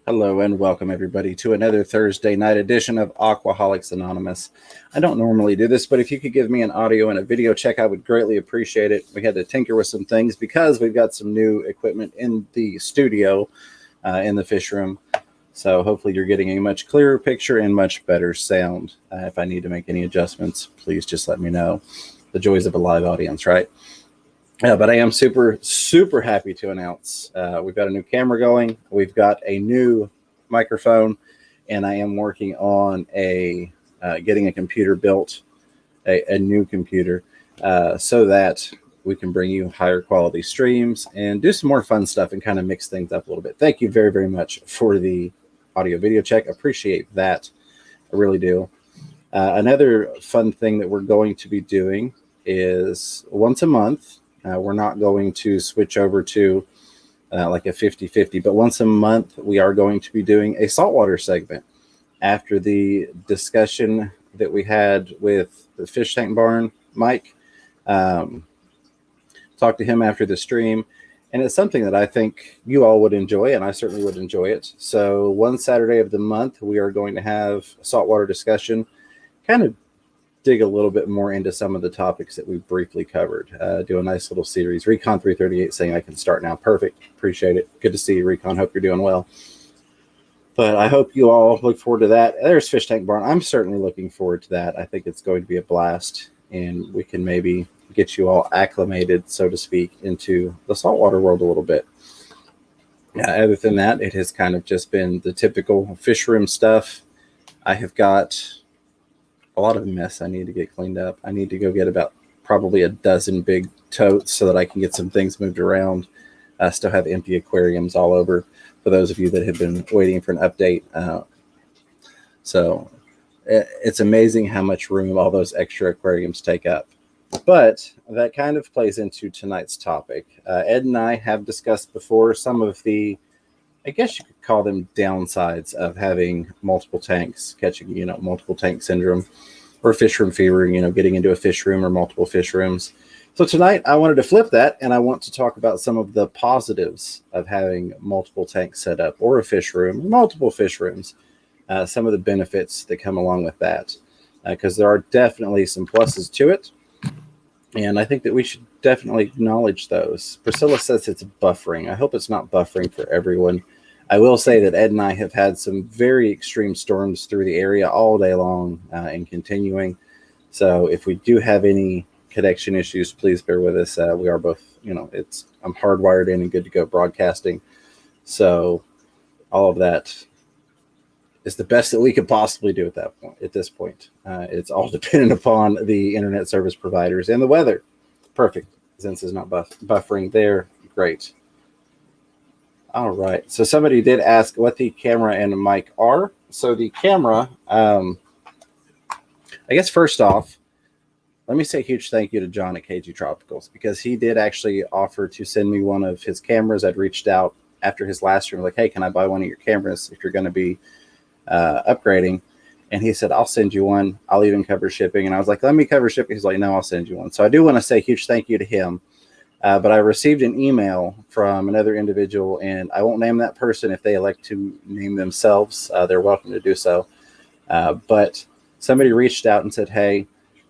Hello and welcome everybody to another Thursday night edition of Aquaholics Anonymous. I don't normally do this, but if you could give me an audio and a video check, I would greatly appreciate it. We had to tinker with some things because we've got some new equipment in the studio, in the fish room. So hopefully you're getting a much clearer picture and much better sound. If I need to make any adjustments, please just let me know. The joys of a live audience, right? But I am super happy to announce we've got a new camera going. We've got a new microphone, and I am working on getting a computer built, a new computer, so that we can bring you higher quality streams and do some more fun stuff and kind of mix things up a little bit. Thank you very much for the audio video check. Appreciate that. I really do. Another fun thing that we're going to be doing is once a month. We're not going to switch over to like a 50-50, but once a month we are going to be doing a saltwater segment. After the discussion that we had with the Fish Tank Barn, Mike, talked to him after the stream, and it's something that I think you all would enjoy, and I certainly would enjoy it. So one Saturday of the month, we are going to have a saltwater discussion, kind of dig a little bit more into some of the topics that we briefly covered. Do a nice little series. Recon 338 saying I can start now. Perfect. Appreciate it. Good to see you, Recon. Hope you're doing well. But I hope you all look forward to that. There's Fish Tank Barn. I'm certainly looking forward to that. I think it's going to be a blast, and we can maybe get you all acclimated, so to speak, into the saltwater world a little bit. Other than that, it has kind of just been the typical fish room stuff. I have got a lot of mess I need to get cleaned up. I need to go get about probably a dozen big totes so that I can get some things moved around. I still have empty aquariums all over for those of you that have been waiting for an update. So it's amazing how much room all those extra aquariums take up. But that kind of plays into tonight's topic. Ed and I have discussed before some of the, I guess you could call them, downsides of having multiple tanks, catching, multiple tank syndrome, or fish room fever, getting into a fish room or multiple fish rooms. So tonight I wanted to flip that, and I want to talk about some of the positives of having multiple tanks set up, or a fish room, multiple fish rooms, some of the benefits that come along with that, because there are definitely some pluses to it, and I think that we should definitely acknowledge those. Priscilla says it's buffering. I hope it's not buffering for everyone. I will say that Ed and I have had some very extreme storms through the area all day long and continuing. So if we do have any connection issues, please bear with us. We are both, I'm hardwired in and good to go broadcasting. So all of that is the best that we could possibly do at this point. It's all dependent upon the internet service providers and the weather. Perfect. Zinc is not buffering there. Great. All right. So somebody did ask what the camera and the mic are. So the camera, I guess first off, let me say a huge thank you to John at KG Tropicals, because he did actually offer to send me one of his cameras. I'd reached out after his last stream, like, hey, can I buy one of your cameras if you're going to be upgrading? And he said, I'll send you one. I'll even cover shipping. And I was like, let me cover shipping. He's like, no, I'll send you one. So I do want to say a huge thank you to him. But I received an email from another individual, and I won't name that person. If they elect to name themselves, they're welcome to do so. But somebody reached out and said, hey,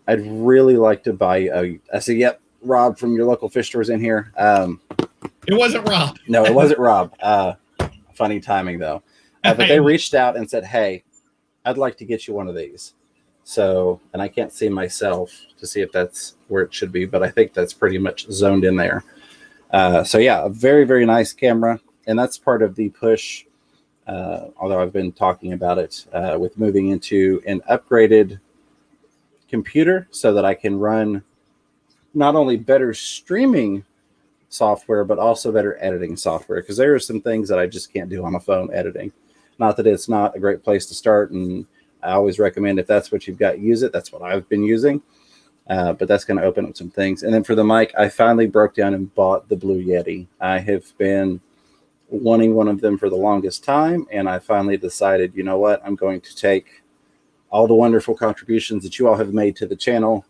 I'd really like to buy you. I said, yep, Rob from your local fish stores in here. It wasn't Rob. No, it wasn't Rob. Funny timing, though. But they reached out and said, hey, I'd like to get you one of these. So, and I can't see myself to see if that's where it should be, but I think that's pretty much zoned in there. So yeah, a very nice camera. And that's part of the push, although I've been talking about it, with moving into an upgraded computer so that I can run not only better streaming software, but also better editing software. Because there are some things that I just can't do on a phone editing. Not that it's not a great place to start, and I always recommend if that's what you've got, use it. That's what I've been using. But that's going to open up some things. And then for the mic, I finally broke down and bought the Blue Yeti. I have been wanting one of them for the longest time, and I finally decided, you know what, I'm going to take all the wonderful contributions that you all have made to the channel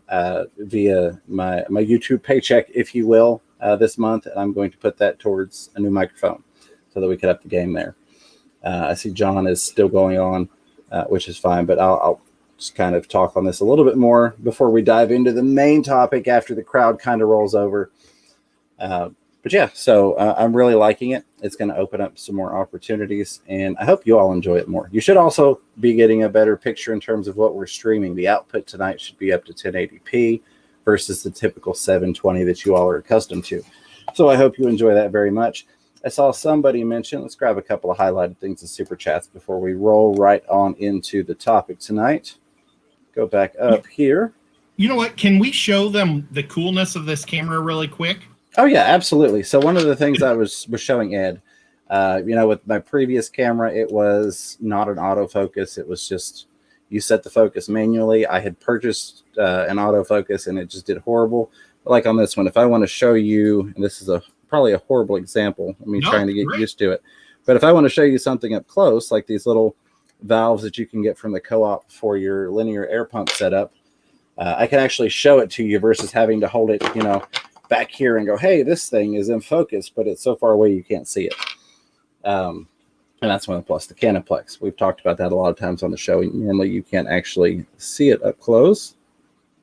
via my YouTube paycheck, if you will, this month, and I'm going to put that towards a new microphone so that we could up the game there. I see John is still going on, which is fine, but I'll just kind of talk on this a little bit more before we dive into the main topic after the crowd kind of rolls over. But yeah, so I'm really liking it. It's going to open up some more opportunities, and I hope you all enjoy it more. You should also be getting a better picture in terms of what we're streaming. The output tonight should be up to 1080p versus the typical 720 that you all are accustomed to. So I hope you enjoy that very much. I saw somebody mention, let's grab a couple of highlighted things in Super Chats before we roll right on into the topic tonight. Go back up here. You know what? Can we show them the coolness of this camera really quick? Oh, yeah, absolutely. So one of the things I was showing Ed, with my previous camera, it was not an autofocus. It was just you set the focus manually. I had purchased an autofocus, and it just did horrible. But like on this one, if I want to show you, and this is probably a horrible example, trying to get used to it. But if I want to show you something up close, like these little valves that you can get from the co-op for your linear air pump setup, I can actually show it to you versus having to hold it, back here and go, hey, this thing is in focus, but it's so far away you can't see it. And that's one plus the Canoplex. We've talked about that a lot of times on the show. Normally you can't actually see it up close,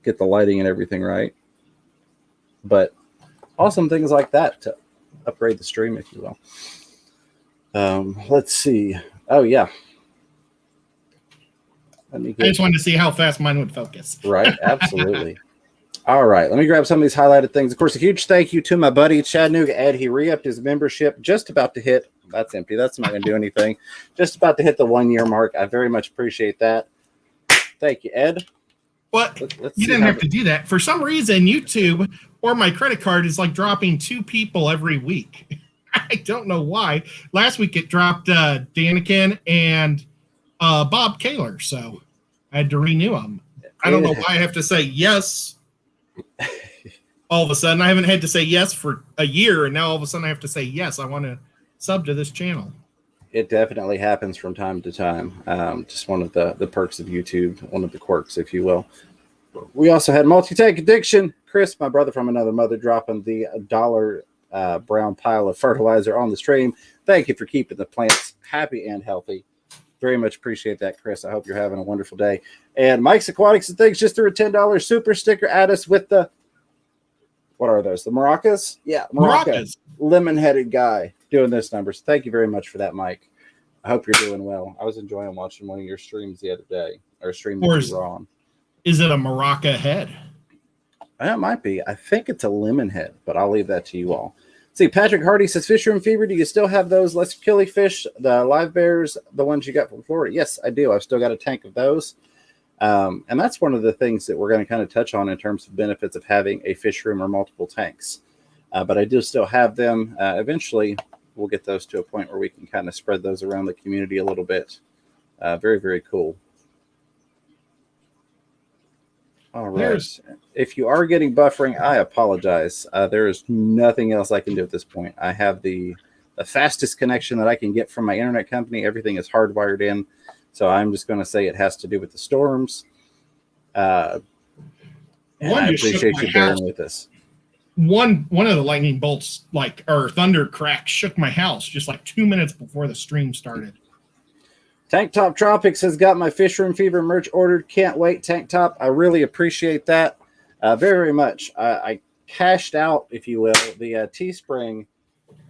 get the lighting and everything right. But awesome things like that to upgrade the stream, if you will. Let's see. Oh, yeah. I just wanted to see how fast mine would focus. Right, absolutely. All right, let me grab some of these highlighted things. Of course, a huge thank you to my buddy Chattanooga Ed. He re-upped his membership, just about to hit. That's empty. That's not going to do anything. Just about to hit the 1 year mark. I very much appreciate that. Thank you, Ed. But you didn't have to do that. For some reason, YouTube or my credit card is like dropping 2 people every week. I don't know why. Last week it dropped Danikin and Bob Kaler, so I had to renew them. I don't know why I have to say yes. All of a sudden, I haven't had to say yes for a year, and now all of a sudden I have to say yes. I want to sub to this channel. It definitely happens from time to time. Just one of the perks of YouTube, one of the quirks, if you will. We also had multi-tank addiction. Chris, my brother from another mother, dropping the $1 brown pile of fertilizer on the stream. Thank you for keeping the plants happy and healthy. Very much appreciate that, Chris. I hope you're having a wonderful day. And Mike's Aquatics and Things just threw a $10 super sticker at us with the, what are those? The maracas? Yeah, maracas. Lemon-headed guy doing this number. So thank you very much for that, Mike. I hope you're doing well. I was enjoying watching one of your streams the other day, or a stream that you were on. Is it a maraca head? It might be. I think it's a lemon head, but I'll leave that to you all. See, Patrick Hardy says, Fish Room Fever, do you still have those less killifish, the live bears, the ones you got from Florida? Yes, I do. I've still got a tank of those. And that's one of the things that we're going to kind of touch on in terms of benefits of having a fish room or multiple tanks. But I do still have them. Eventually, we'll get those to a point where we can kind of spread those around the community a little bit. Very, very cool. All right. If you are getting buffering, I apologize. There is nothing else I can do at this point. I have the fastest connection that I can get from my internet company. Everything is hardwired in. So I'm just going to say it has to do with the storms. And I appreciate you bearing with us. One of the lightning bolts, or thunder cracks, shook my house just like 2 minutes before the stream started. Tank Top Tropics has got my Fish Room Fever merch ordered. Can't wait, Tank Top. I really appreciate that very, very much. I cashed out, if you will, the Teespring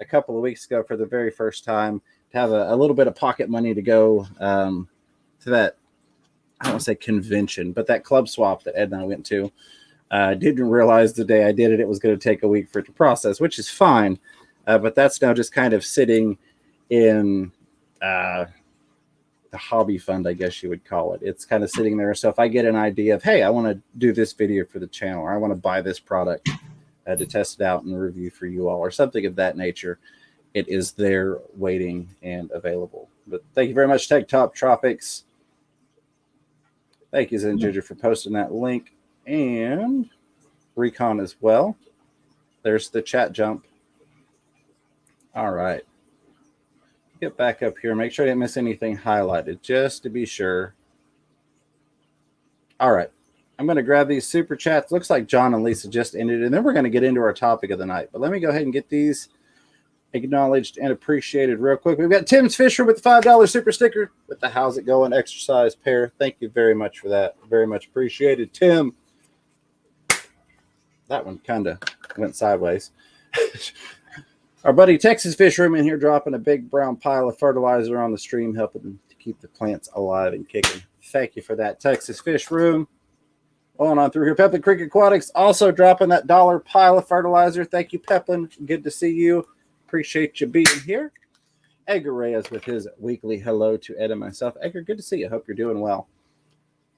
a couple of weeks ago for the very first time to have a little bit of pocket money to go to that, I don't want to say convention, but that club swap that Ed and I went to. Didn't realize the day I did it, it was going to take a week for it to process, which is fine. But that's now just kind of sitting in the hobby fund, I guess you would call it. It's kind of sitting there. So if I get an idea of, hey, I want to do this video for the channel, or I want to buy this product to test it out and review for you all, or something of that nature, it is there waiting and available. But thank you very much, Tech Top Tropics. Thank you, Zen Ginger, for posting that link, and Recon as well. There's the chat jump. All right. Get back up here. Make sure I didn't miss anything highlighted, just to be sure. All right. I'm going to grab these super chats. Looks like John and Lisa just ended, and then we're going to get into our topic of the night. But let me go ahead and get these acknowledged and appreciated real quick. We've got Tim's Fisher with the $5 super sticker with the How's It Going exercise pair. Thank you very much for that. Very much appreciated, Tim. That one kind of went sideways. Our buddy Texas Fish Room in here dropping a big brown pile of fertilizer on the stream, helping to keep the plants alive and kicking. Thank you for that, Texas Fish Room. Going on through here, Peplin Creek Aquatics also dropping that $1 pile of fertilizer. Thank you, Peplin. Good to see you. Appreciate you being here. Edgar Reyes with his weekly hello to Ed and myself. Edgar, good to see you. Hope you're doing well.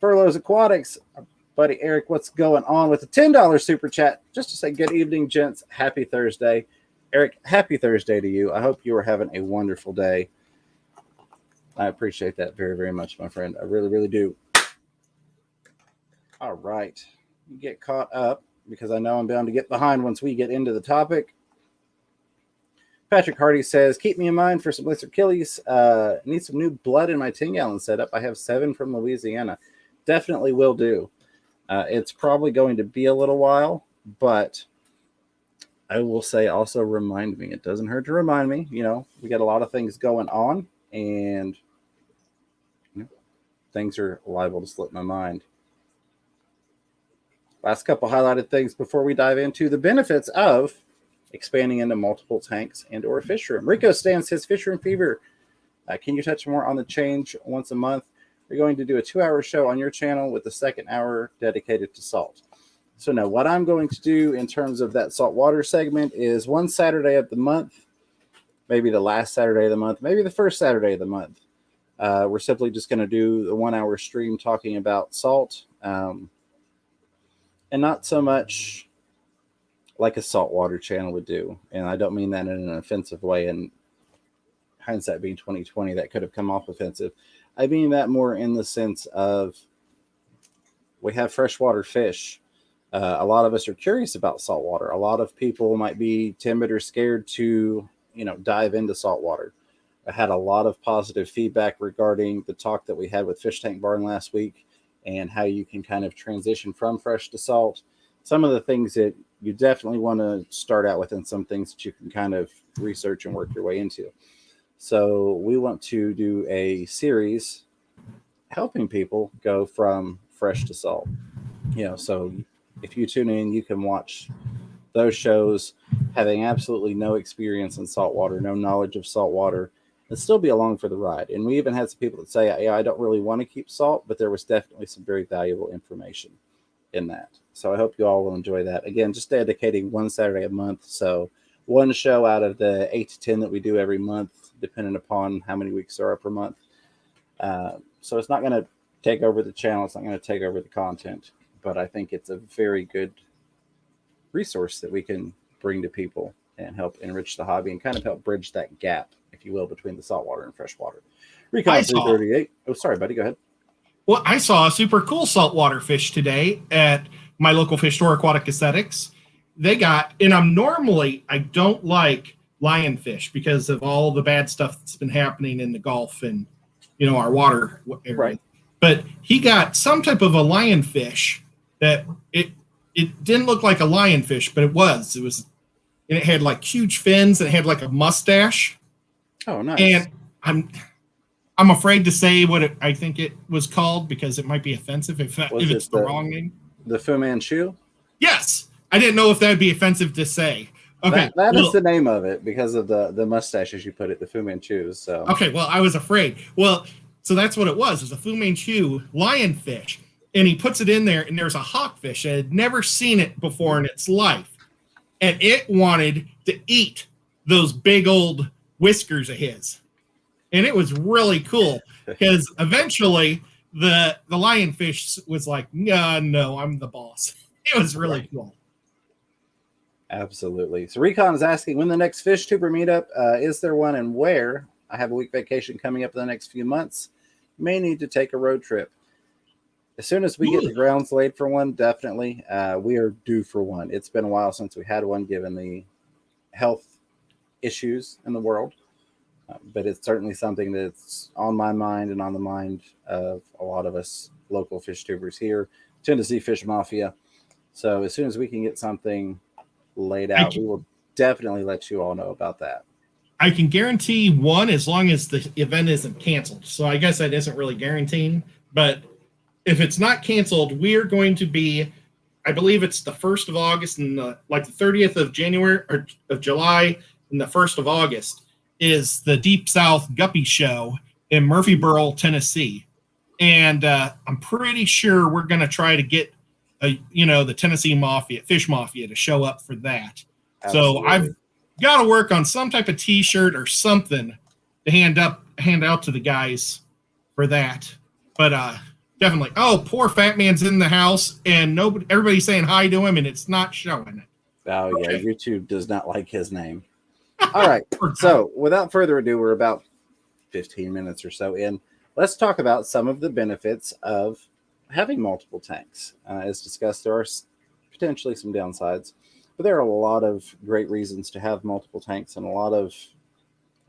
Furloughs Aquatics, our buddy Eric, what's going on with the $10 super chat? Just to say good evening, gents. Happy Thursday. Eric, happy Thursday to you. I hope you are having a wonderful day. I appreciate that very, very much, my friend. I really, really do. All right. Get caught up because I know I'm bound to get behind once we get into the topic. Patrick Hardy says, keep me in mind for some blister killies. Need some new blood in my 10-gallon setup. I have 7 from Louisiana. Definitely will do. It's probably going to be a little while, but I will say also remind me. It doesn't hurt to remind me. You know, we got a lot of things going on, and things are liable to slip my mind. Last couple highlighted things before we dive into the benefits of expanding into multiple tanks and or fish room. Rico stands his fish room fever. Can you touch more on the change once a month? We're going to do a 2-hour show on your channel with the second hour dedicated to salt. So now what I'm going to do in terms of that saltwater segment is one Saturday of the month, maybe the last Saturday of the month, maybe the first Saturday of the month. We're simply just going to do the 1-hour stream talking about salt and not so much like a saltwater channel would do. And I don't mean that in an offensive way. And hindsight being 2020, that could have come off offensive. I mean that more in the sense of we have freshwater fish. A lot of us are curious about saltwater. A lot of people might be timid or scared to, dive into saltwater. I had a lot of positive feedback regarding the talk that we had with Fish Tank Barn last week and how you can kind of transition from fresh to salt. Some of the things that you definitely want to start out with and some things that you can kind of research and work your way into. So we want to do a series helping people go from fresh to salt. So if you tune in, you can watch those shows having absolutely no experience in saltwater, no knowledge of saltwater, and still be along for the ride. And we even had some people that say, I don't really want to keep salt, but there was definitely some very valuable information in that. So I hope you all will enjoy that. Again, just dedicating one Saturday a month. So one show out of the 8 to 10 that we do every month, depending upon how many weeks there are per month. So it's not going to take over the channel. It's not going to take over the content, but I think it's a very good resource that we can bring to people and help enrich the hobby and kind of help bridge that gap, if you will, between the saltwater and freshwater. Recon 338. Oh, sorry, buddy. Go ahead. Well, I saw a super cool saltwater fish today at my local fish store, Aquatic Aesthetics. They got, and I don't like lionfish because of all the bad stuff that's been happening in the Gulf and, our water area. Right. But he got some type of a lionfish that it didn't look like a lionfish, but it was. And it had like huge fins and it had like a mustache. Oh, nice. And I'm afraid to say what I think it was called because it might be offensive if it's the wrong name. The Fu Manchu? Yes. I didn't know if that would be offensive to say. Okay. That is the name of it because of the mustache, as you put it, the Fu Manchu. So. Okay, well, I was afraid. Well, so that's what it was. It was a Fu Manchu lionfish. And he puts it in there, and there's a hawkfish. I had never seen it before in its life. And it wanted to eat those big old whiskers of his. And it was really cool because eventually the lionfish was like, no, I'm the boss. It was really cool. Absolutely. So Recon is asking when the next fish tuber meetup, is there one and where? I have a week vacation coming up in the next few months. May need to take a road trip. As soon as we get the grounds laid for one, definitely. We are due for one. It's been a while since we had one given the health issues in the world. But it's certainly something that's on my mind and on the mind of a lot of us local fish tubers here, Tennessee Fish Mafia. So as soon as we can get something laid out, we will definitely let you all know about that. I can guarantee one as long as the event isn't canceled. So I guess that isn't really guaranteeing. But if it's not canceled, we're going to be, I believe it's the 1st of August and the 30th of January or of July and the 1st of August is the Deep South Guppy Show in Murphyboro, Tennessee. And I'm pretty sure we're going to try to get, the Tennessee Mafia, Fish Mafia to show up for that. Absolutely. So I've got to work on some type of T-shirt or something to hand out to the guys for that. But definitely. Oh, poor Fat Man's in the house, and everybody's saying hi to him, and it's not showing it. Oh yeah, okay. YouTube does not like his name. All right. So without further ado, we're about 15 minutes or so in. Let's talk about some of the benefits of having multiple tanks. As discussed, there are potentially some downsides, but there are a lot of great reasons to have multiple tanks and a lot of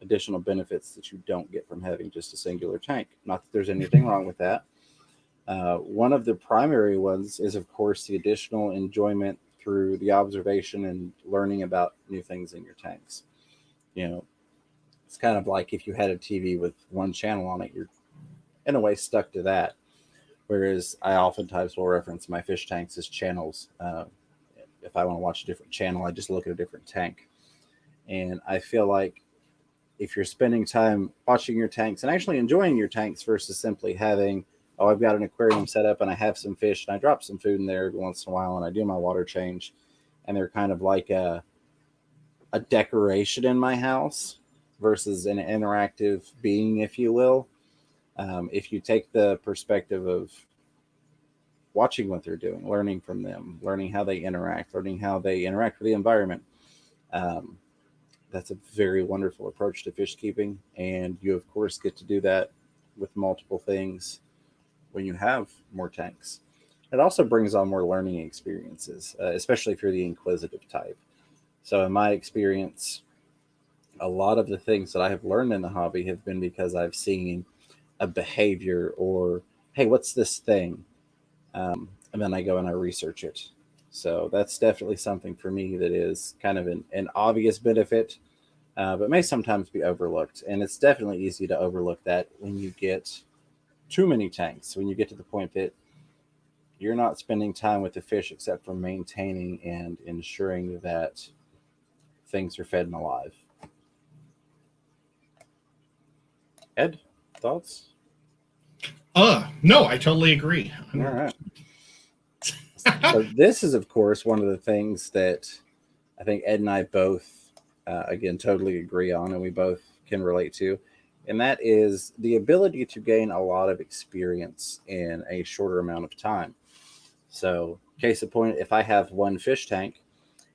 additional benefits that you don't get from having just a singular tank. Not that there's anything wrong with that. One of the primary ones is, of course, the additional enjoyment through the observation and learning about new things in your tanks. It's kind of like if you had a TV with one channel on it, you're in a way stuck to that. Whereas I oftentimes will reference my fish tanks as channels. If I want to watch a different channel, I just look at a different tank. And I feel like if you're spending time watching your tanks and actually enjoying your tanks versus simply having, I've got an aquarium set up and I have some fish and I drop some food in there every once in a while and I do my water change, and they're kind of like a decoration in my house versus an interactive being, if you will. If you take the perspective of watching what they're doing, learning from them, learning how they interact with the environment, that's a very wonderful approach to fish keeping. And you, of course, get to do that with multiple things when you have more tanks. It also brings on more learning experiences, especially if you're the inquisitive type. So in my experience, a lot of the things that I have learned in the hobby have been because I've seen a behavior or, hey, what's this thing? And then I go and I research it. So that's definitely something for me that is kind of an obvious benefit, but may sometimes be overlooked. And it's definitely easy to overlook that when you get too many tanks, when you get to the point that you're not spending time with the fish except for maintaining and ensuring that things are fed and alive. Ed, thoughts? No, I totally agree. All right. So this is, of course, one of the things that I think Ed and I both, again, totally agree on, and we both can relate to. And that is the ability to gain a lot of experience in a shorter amount of time. So, case in point, if I have one fish tank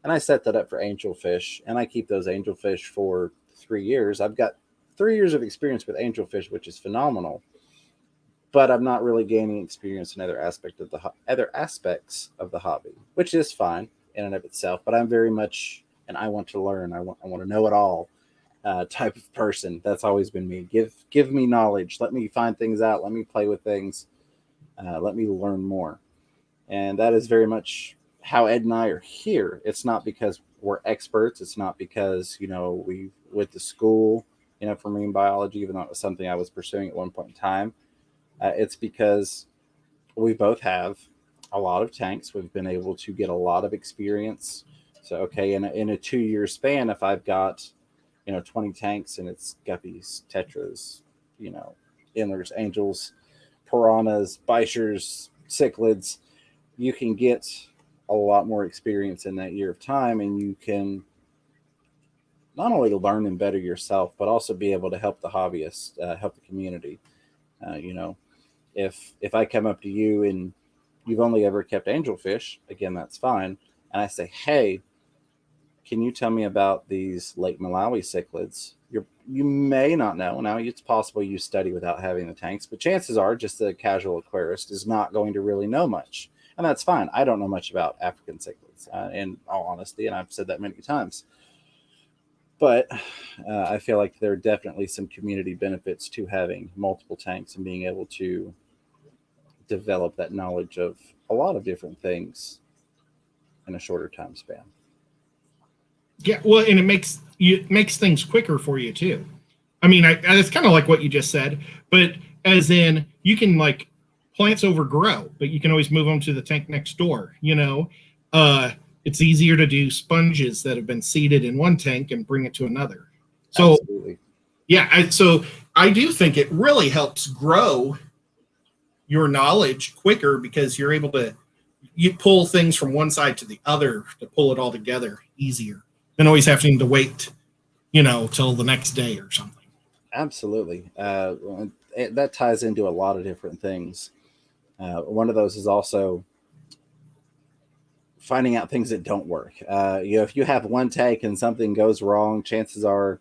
and I set that up for angelfish and I keep those angelfish for 3 years, I've got 3 years of experience with angelfish, which is phenomenal. But I'm not really gaining experience in other aspects of the hobby, which is fine in and of itself. But I'm very much, and I want to learn. I want to know it all type of person. That's always been me. Give me knowledge. Let me find things out. Let me play with things. Let me learn more. And that is very much how Ed and I are here. It's not because we're experts. It's not because we went to school for marine biology, even though it was something I was pursuing at one point in time. It's because we both have a lot of tanks. We've been able to get a lot of experience. So, okay, in a 2-year span, if I've got, 20 tanks and it's guppies, tetras, endlers, angels, piranhas, bichers, cichlids, you can get a lot more experience in that year of time, and you can not only learn and better yourself, but also be able to help the hobbyists, help the community. If I come up to you and you've only ever kept angelfish, again, that's fine. And I say, hey, can you tell me about these Lake Malawi cichlids? You may not know. Now, it's possible you study without having the tanks, but chances are just the casual aquarist is not going to really know much. And that's fine. I don't know much about African cichlids, in all honesty, and I've said that many times. But I feel like there are definitely some community benefits to having multiple tanks and being able to develop that knowledge of a lot of different things in a shorter time span. Yeah, well, and it makes, it makes things quicker for you too. I mean, it's kind of like what you just said, but as in you can like plants overgrow, but you can always move them to the tank next door. It's easier to do sponges that have been seeded in one tank and bring it to another. So, absolutely. Yeah, so I do think it really helps grow your knowledge quicker because you're able to pull things from one side to the other to pull it all together easier than always having to wait, till the next day or something. Absolutely. That ties into a lot of different things. One of those is also finding out things that don't work. If you have one tank and something goes wrong, chances are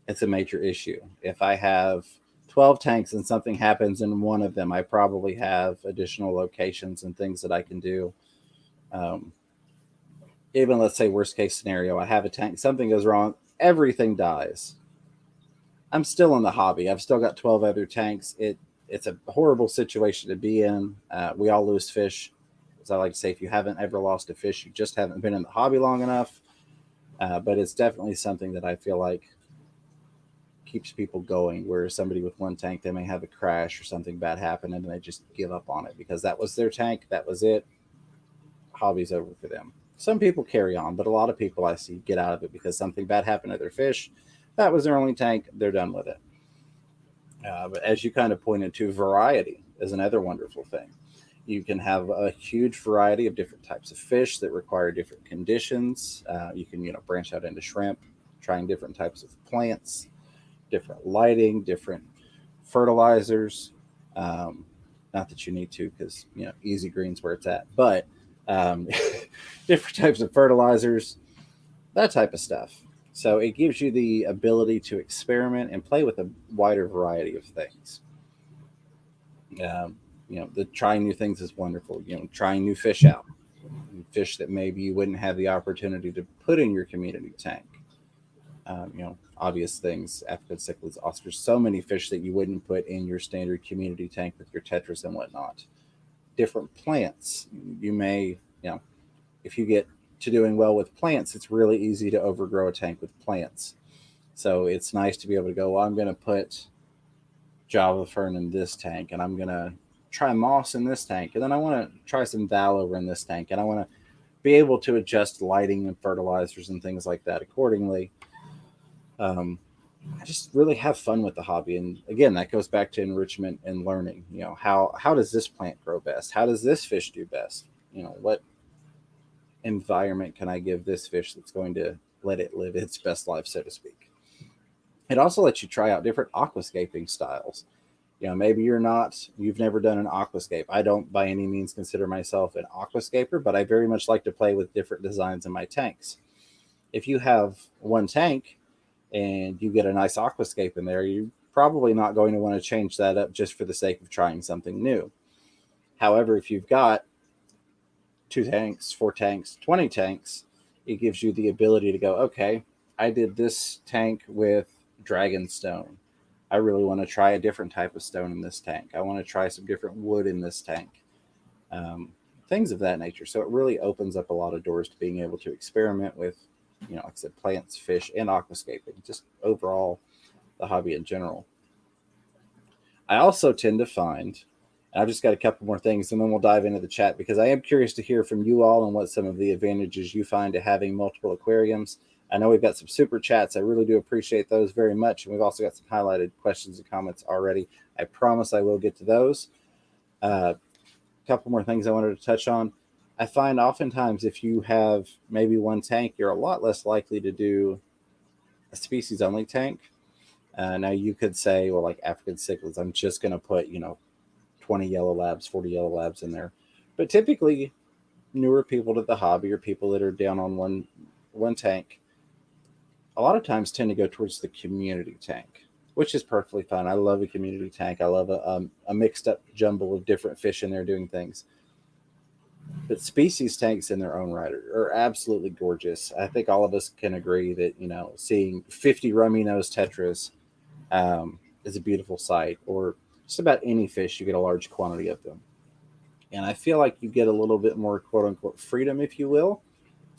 it's a major issue. If I have 12 tanks and something happens in one of them, I probably have additional locations and things that I can do. Even let's say worst case scenario, I have a tank, something goes wrong, everything dies. I'm still in the hobby. I've still got 12 other tanks. It's a horrible situation to be in. We all lose fish. As I like to say, if you haven't ever lost a fish, you just haven't been in the hobby long enough. But it's definitely something that I feel like keeps people going, where somebody with one tank, they may have a crash or something bad happen and they just give up on it because that was their tank. That was it. Hobby's over for them. Some people carry on, but a lot of people I see get out of it because something bad happened to their fish. That was their only tank. They're done with it. But as you kind of pointed to, variety is another wonderful thing. You can have a huge variety of different types of fish that require different conditions. You can, branch out into shrimp, trying different types of plants, different lighting, different fertilizers. Not that you need to, because easy green's where it's at, but different types of fertilizers, that type of stuff. So it gives you the ability to experiment and play with a wider variety of things. The trying new things is wonderful. Trying new fish out, fish that maybe you wouldn't have the opportunity to put in your community tank. Obvious things, African cichlids, Oscars, so many fish that you wouldn't put in your standard community tank with your tetras and whatnot. Different plants. You may, if you get to doing well with plants, it's really easy to overgrow a tank with plants. So it's nice to be able to go, well, I'm going to put Java fern in this tank, and I'm going to try moss in this tank, and then I want to try some val over in this tank, and I want to be able to adjust lighting and fertilizers and things like that accordingly. I just really have fun with the hobby. And again, that goes back to enrichment and learning. How does this plant grow best? How does this fish do best? What environment can I give this fish that's going to let it live its best life, so to speak? It also lets you try out different aquascaping styles. Maybe you've never done an aquascape. I don't by any means consider myself an aquascaper, but I very much like to play with different designs in my tanks. If you have one tank and you get a nice aquascape in there, you're probably not going to want to change that up just for the sake of trying something new. However, if you've got 2 tanks, 4 tanks, 20 tanks, it gives you the ability to go, okay, I did this tank with dragon stone. I really want to try a different type of stone in this tank. I want to try some different wood in this tank. Things of that nature. So it really opens up a lot of doors to being able to experiment with, like I said, plants, fish, and aquascaping, just overall the hobby in general. I also tend to find, and I've just got a couple more things and then we'll dive into the chat, because I am curious to hear from you all and what some of the advantages you find to having multiple aquariums. I know we've got some super chats. I really do appreciate those very much. And we've also got some highlighted questions and comments already. I promise I will get to those. A couple more things I wanted to touch on. I find oftentimes if you have maybe one tank, you're a lot less likely to do a species only tank. Now you could say, well, like African cichlids, I'm just going to put, 20 yellow labs, 40 yellow labs in there. But typically newer people to the hobby or people that are down on one tank, a lot of times tend to go towards the community tank, which is perfectly fine. I love a community tank. I love a mixed up jumble of different fish in there doing things. But species tanks in their own right are absolutely gorgeous. I think all of us can agree that, seeing 50 rummy nose tetras is a beautiful sight, or just about any fish, you get a large quantity of them. And I feel like you get a little bit more, quote unquote, freedom, if you will,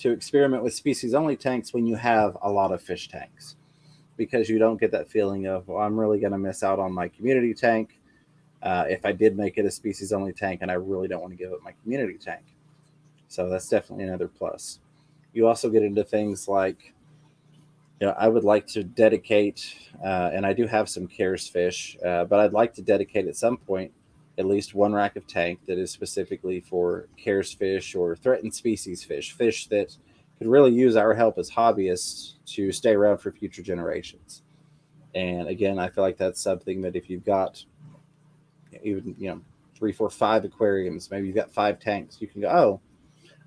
to experiment with species only tanks when you have a lot of fish tanks, because you don't get that feeling of, well, I'm really going to miss out on my community tank if I did make it a species only tank, and I really don't want to give up my community tank. So that's definitely another plus. You also get into things like, I would like to dedicate, and I do have some cares fish, but I'd like to dedicate at some point at least one rack of tank that is specifically for cares fish or threatened species fish that could really use our help as hobbyists to stay around for future generations. And again, I feel like that's something that if you've got even 3, 4, 5 aquariums, maybe you've got 5 tanks, you can go, oh,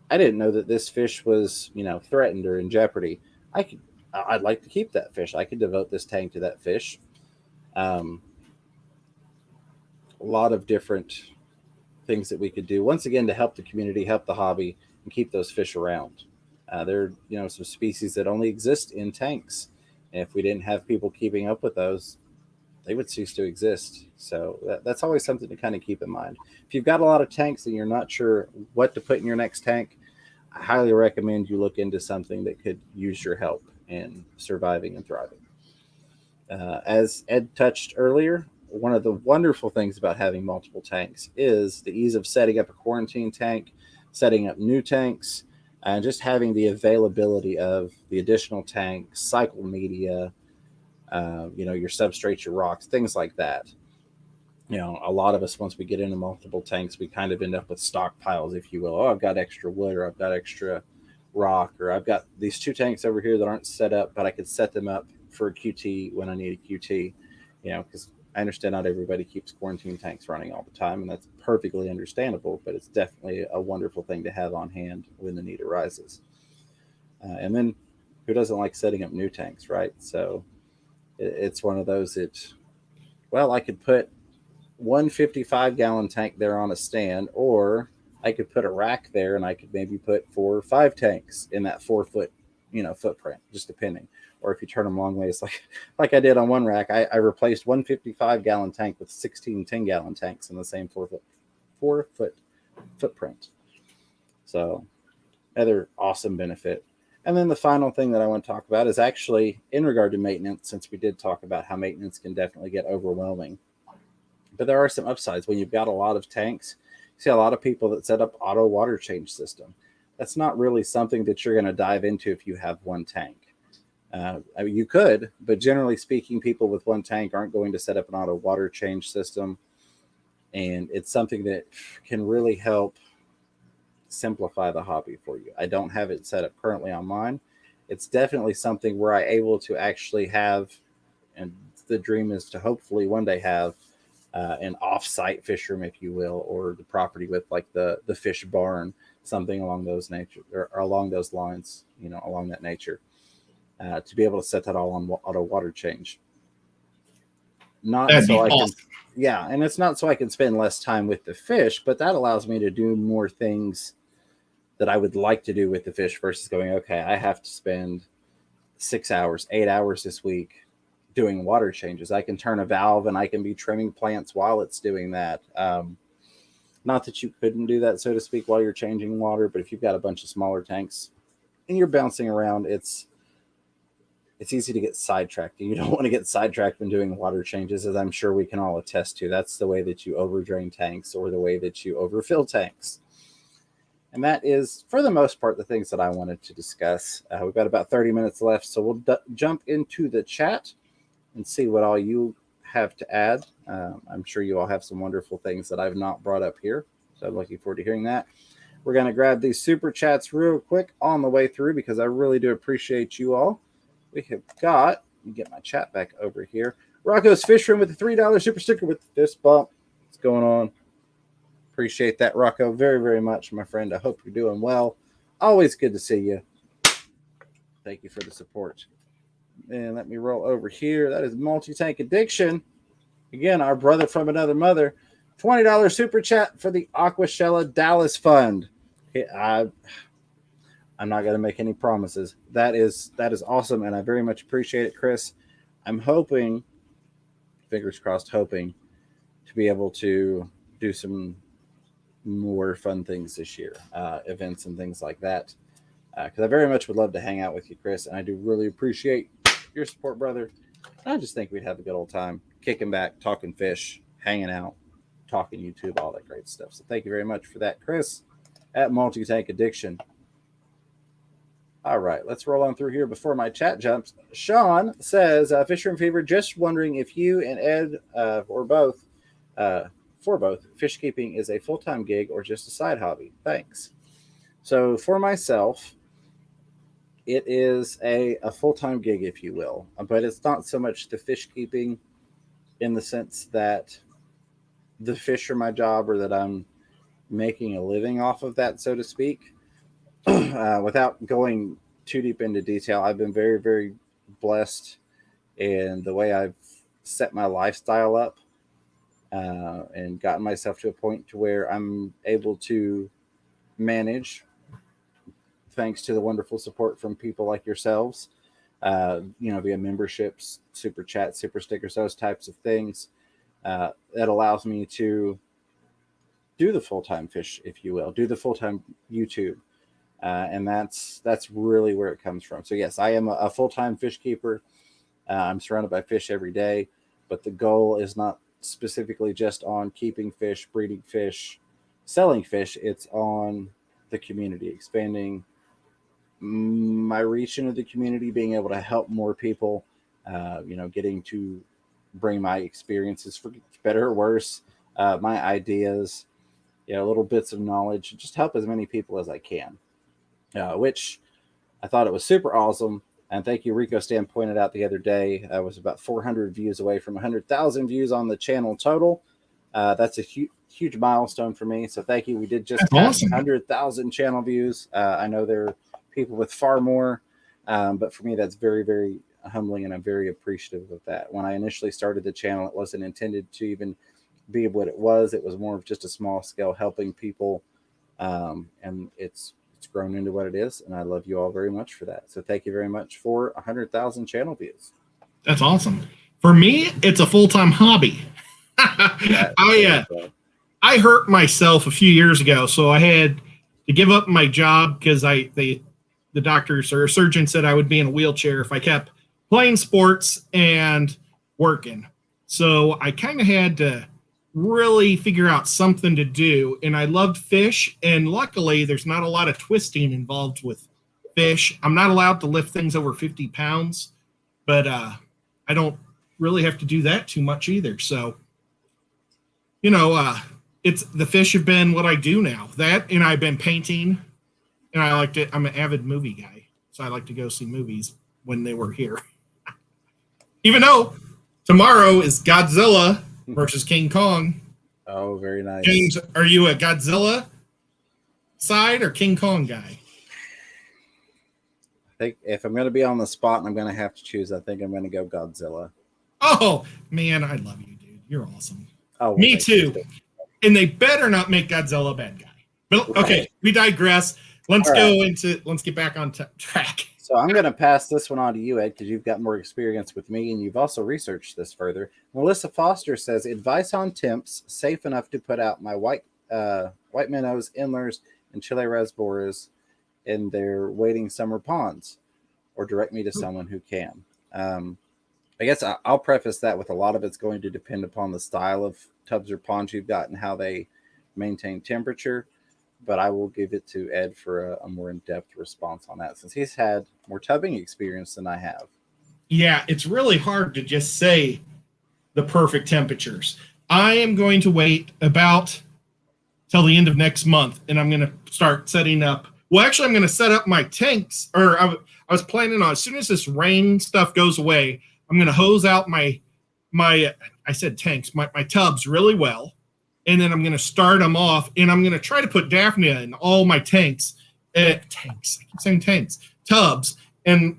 I didn't know that this fish was threatened or in jeopardy. I'd like to keep that fish. I could devote this tank to that fish. A lot of different things that we could do, once again, to help the community, help the hobby, and keep those fish around. There are some species that only exist in tanks, and if we didn't have people keeping up with those, they would cease to exist. So that's always something to kind of keep in mind. If you've got a lot of tanks and you're not sure what to put in your next tank, I highly recommend you look into something that could use your help in surviving and thriving. As Ed touched earlier, one of the wonderful things about having multiple tanks is the ease of setting up a quarantine tank, setting up new tanks, and just having the availability of the additional tank, cycle media, your substrates, your rocks, things like that. A lot of us, once we get into multiple tanks, we kind of end up with stockpiles, if you will. Oh, I've got extra wood, or I've got extra rock, or I've got these 2 tanks over here that aren't set up, but I could set them up for a QT when I need a QT, because I understand not everybody keeps quarantine tanks running all the time, and that's perfectly understandable, but it's definitely a wonderful thing to have on hand when the need arises. And then who doesn't like setting up new tanks, right? So it's one of those that, well, I could put one 55-gallon tank there on a stand, or I could put a rack there and I could maybe put 4 or 5 tanks in that 4-foot, footprint, just depending. Or if you turn them long ways, like I did on one rack, I replaced one 55-gallon tank with 16 10-gallon tanks in the same 4-foot footprint. So another awesome benefit. And then the final thing that I want to talk about is actually in regard to maintenance, since we did talk about how maintenance can definitely get overwhelming. But there are some upsides when you've got a lot of tanks. You see a lot of people that set up auto water change system. That's not really something that you're going to dive into if you have one tank. You could, but generally speaking, people with one tank aren't going to set up an auto water change system. And it's something that can really help simplify the hobby for you. I don't have it set up currently on mine. It's definitely something where I'm able to actually have, and the dream is to hopefully one day have an off-site fish room, if you will, or the property with like the fish barn, something along those nature or along those lines, along that nature, to be able to set that all on auto water change. Not That'd so be I awesome. can, yeah, and it's not so I can spend less time with the fish, but that allows me to do more things that I would like to do with the fish versus going, okay, I have to spend 6 hours, 8 hours this week doing water changes. I can turn a valve and I can be trimming plants while it's doing that. Not that you couldn't do that, so to speak, while you're changing water, but if you've got a bunch of smaller tanks and you're bouncing around, it's easy to get sidetracked. You don't want to get sidetracked when doing water changes, as I'm sure we can all attest to. That's the way that you overdrain tanks or the way that you overfill tanks. And that is, for the most part, the things that I wanted to discuss. We've got about 30 minutes left, so we'll jump into the chat and see what all you have to add. I'm sure you all have some wonderful things that I've not brought up here, so I'm looking forward to hearing that. We're going to grab these super chats real quick on the way through because I really do appreciate you all. We have got, let me get my chat back over here. Rocco's Fish Room with the $3 super sticker with the fist bump. What's going on? Appreciate that, Rocco, very, very much, my friend. I hope you're doing well. Always good to see you. Thank you for the support. And let me roll over here. That is Multi-Tank Addiction. Again, our brother from another mother. $20 super chat for the Aquashella Dallas Fund. I'm not going to make any promises. That is awesome, and I very much appreciate it, Chris. I'm hoping, fingers crossed, hoping to be able to do some more fun things this year, events and things like that. because I very much would love to hang out with you, Chris, and I do really appreciate your support, brother. I just think we'd have a good old time kicking back, talking fish, hanging out, talking YouTube, all that great stuff. So thank you very much for that, Chris, at Multi-Tank Addiction. All right, let's roll on through here before my chat jumps. Sean says, Fisher Fever, just wondering if you and Ed, or both, for both, fish keeping is a full-time gig or just a side hobby? Thanks. So for myself, it is a full-time gig, if you will, but it's not so much the fish keeping in the sense that the fish are my job or that I'm making a living off of that, so to speak. Without going too deep into detail, I've been very, very blessed in the way I've set my lifestyle up and gotten myself to a point to where I'm able to manage, thanks to the wonderful support from people like yourselves, via memberships, super chats, super stickers, those types of things. That allows me to do the full-time fish, if you will, do the full-time YouTube. And that's really where it comes from. So yes, I am a full-time fish keeper. I'm surrounded by fish every day, but the goal is not specifically just on keeping fish, breeding fish, selling fish. It's on the community, expanding my reach into the community, being able to help more people, getting to bring my experiences, for better or worse, my ideas, little bits of knowledge, just help as many people as I can. Which I thought it was super awesome. And thank you, Rico Stan pointed out the other day, I was about 400 views away from 100,000 views on the channel total. That's a huge milestone for me. So thank you. We did just pass 100,000 channel views. I know there are people with far more, but for me, that's very, very humbling, and I'm very appreciative of that. When I initially started the channel, it wasn't intended to even be what it was. It was more of just a small scale helping people, and it's grown into what it is, and I love you all very much for that. So thank you very much for 100,000 channel views. That's awesome. For me, it's a full-time hobby. I hurt myself a few years ago, so I had to give up my job because the doctors or surgeon said I would be in a wheelchair if I kept playing sports and working. So I kind of had to really figure out something to do, and I loved fish, and luckily there's not a lot of twisting involved with fish. I'm not allowed to lift things over 50 pounds, but I don't really have to do that too much either. So it's the fish have been what I do now. That, and I've been painting, and I'm an avid movie guy, so I like to go see movies when they were here. Even though tomorrow is Godzilla versus King Kong. Oh, very nice. James, are you a Godzilla side or King Kong guy? I think if I'm going to be on the spot and I'm going to have to choose, I think I'm going to go Godzilla. Oh, man, I love you, dude. You're awesome. Oh, well, me too. And they better not make Godzilla a bad guy. But okay, we digress. Let's get back on track. So I'm going to pass this one on to you, Ed, because you've got more experience with me, and you've also researched this further. Melissa Foster says, advice on temps safe enough to put out my white minnows, endlers, and Chile reservoirs in their waiting summer ponds, or direct me to someone who can. I guess I'll preface that with a lot of it's going to depend upon the style of tubs or ponds you've got and how they maintain temperature. But I will give it to Ed for a more in-depth response on that, since he's had more tubbing experience than I have. Yeah, it's really hard to just say the perfect temperatures. I am going to wait about till the end of next month, and I'm going to start setting up. Well, actually, I'm going to set up my tanks, or I was planning on, as soon as this rain stuff goes away, I'm going to hose out my I said tanks, my tubs really well. And then I'm going to start them off, and I'm going to try to put Daphne in all my tubs, and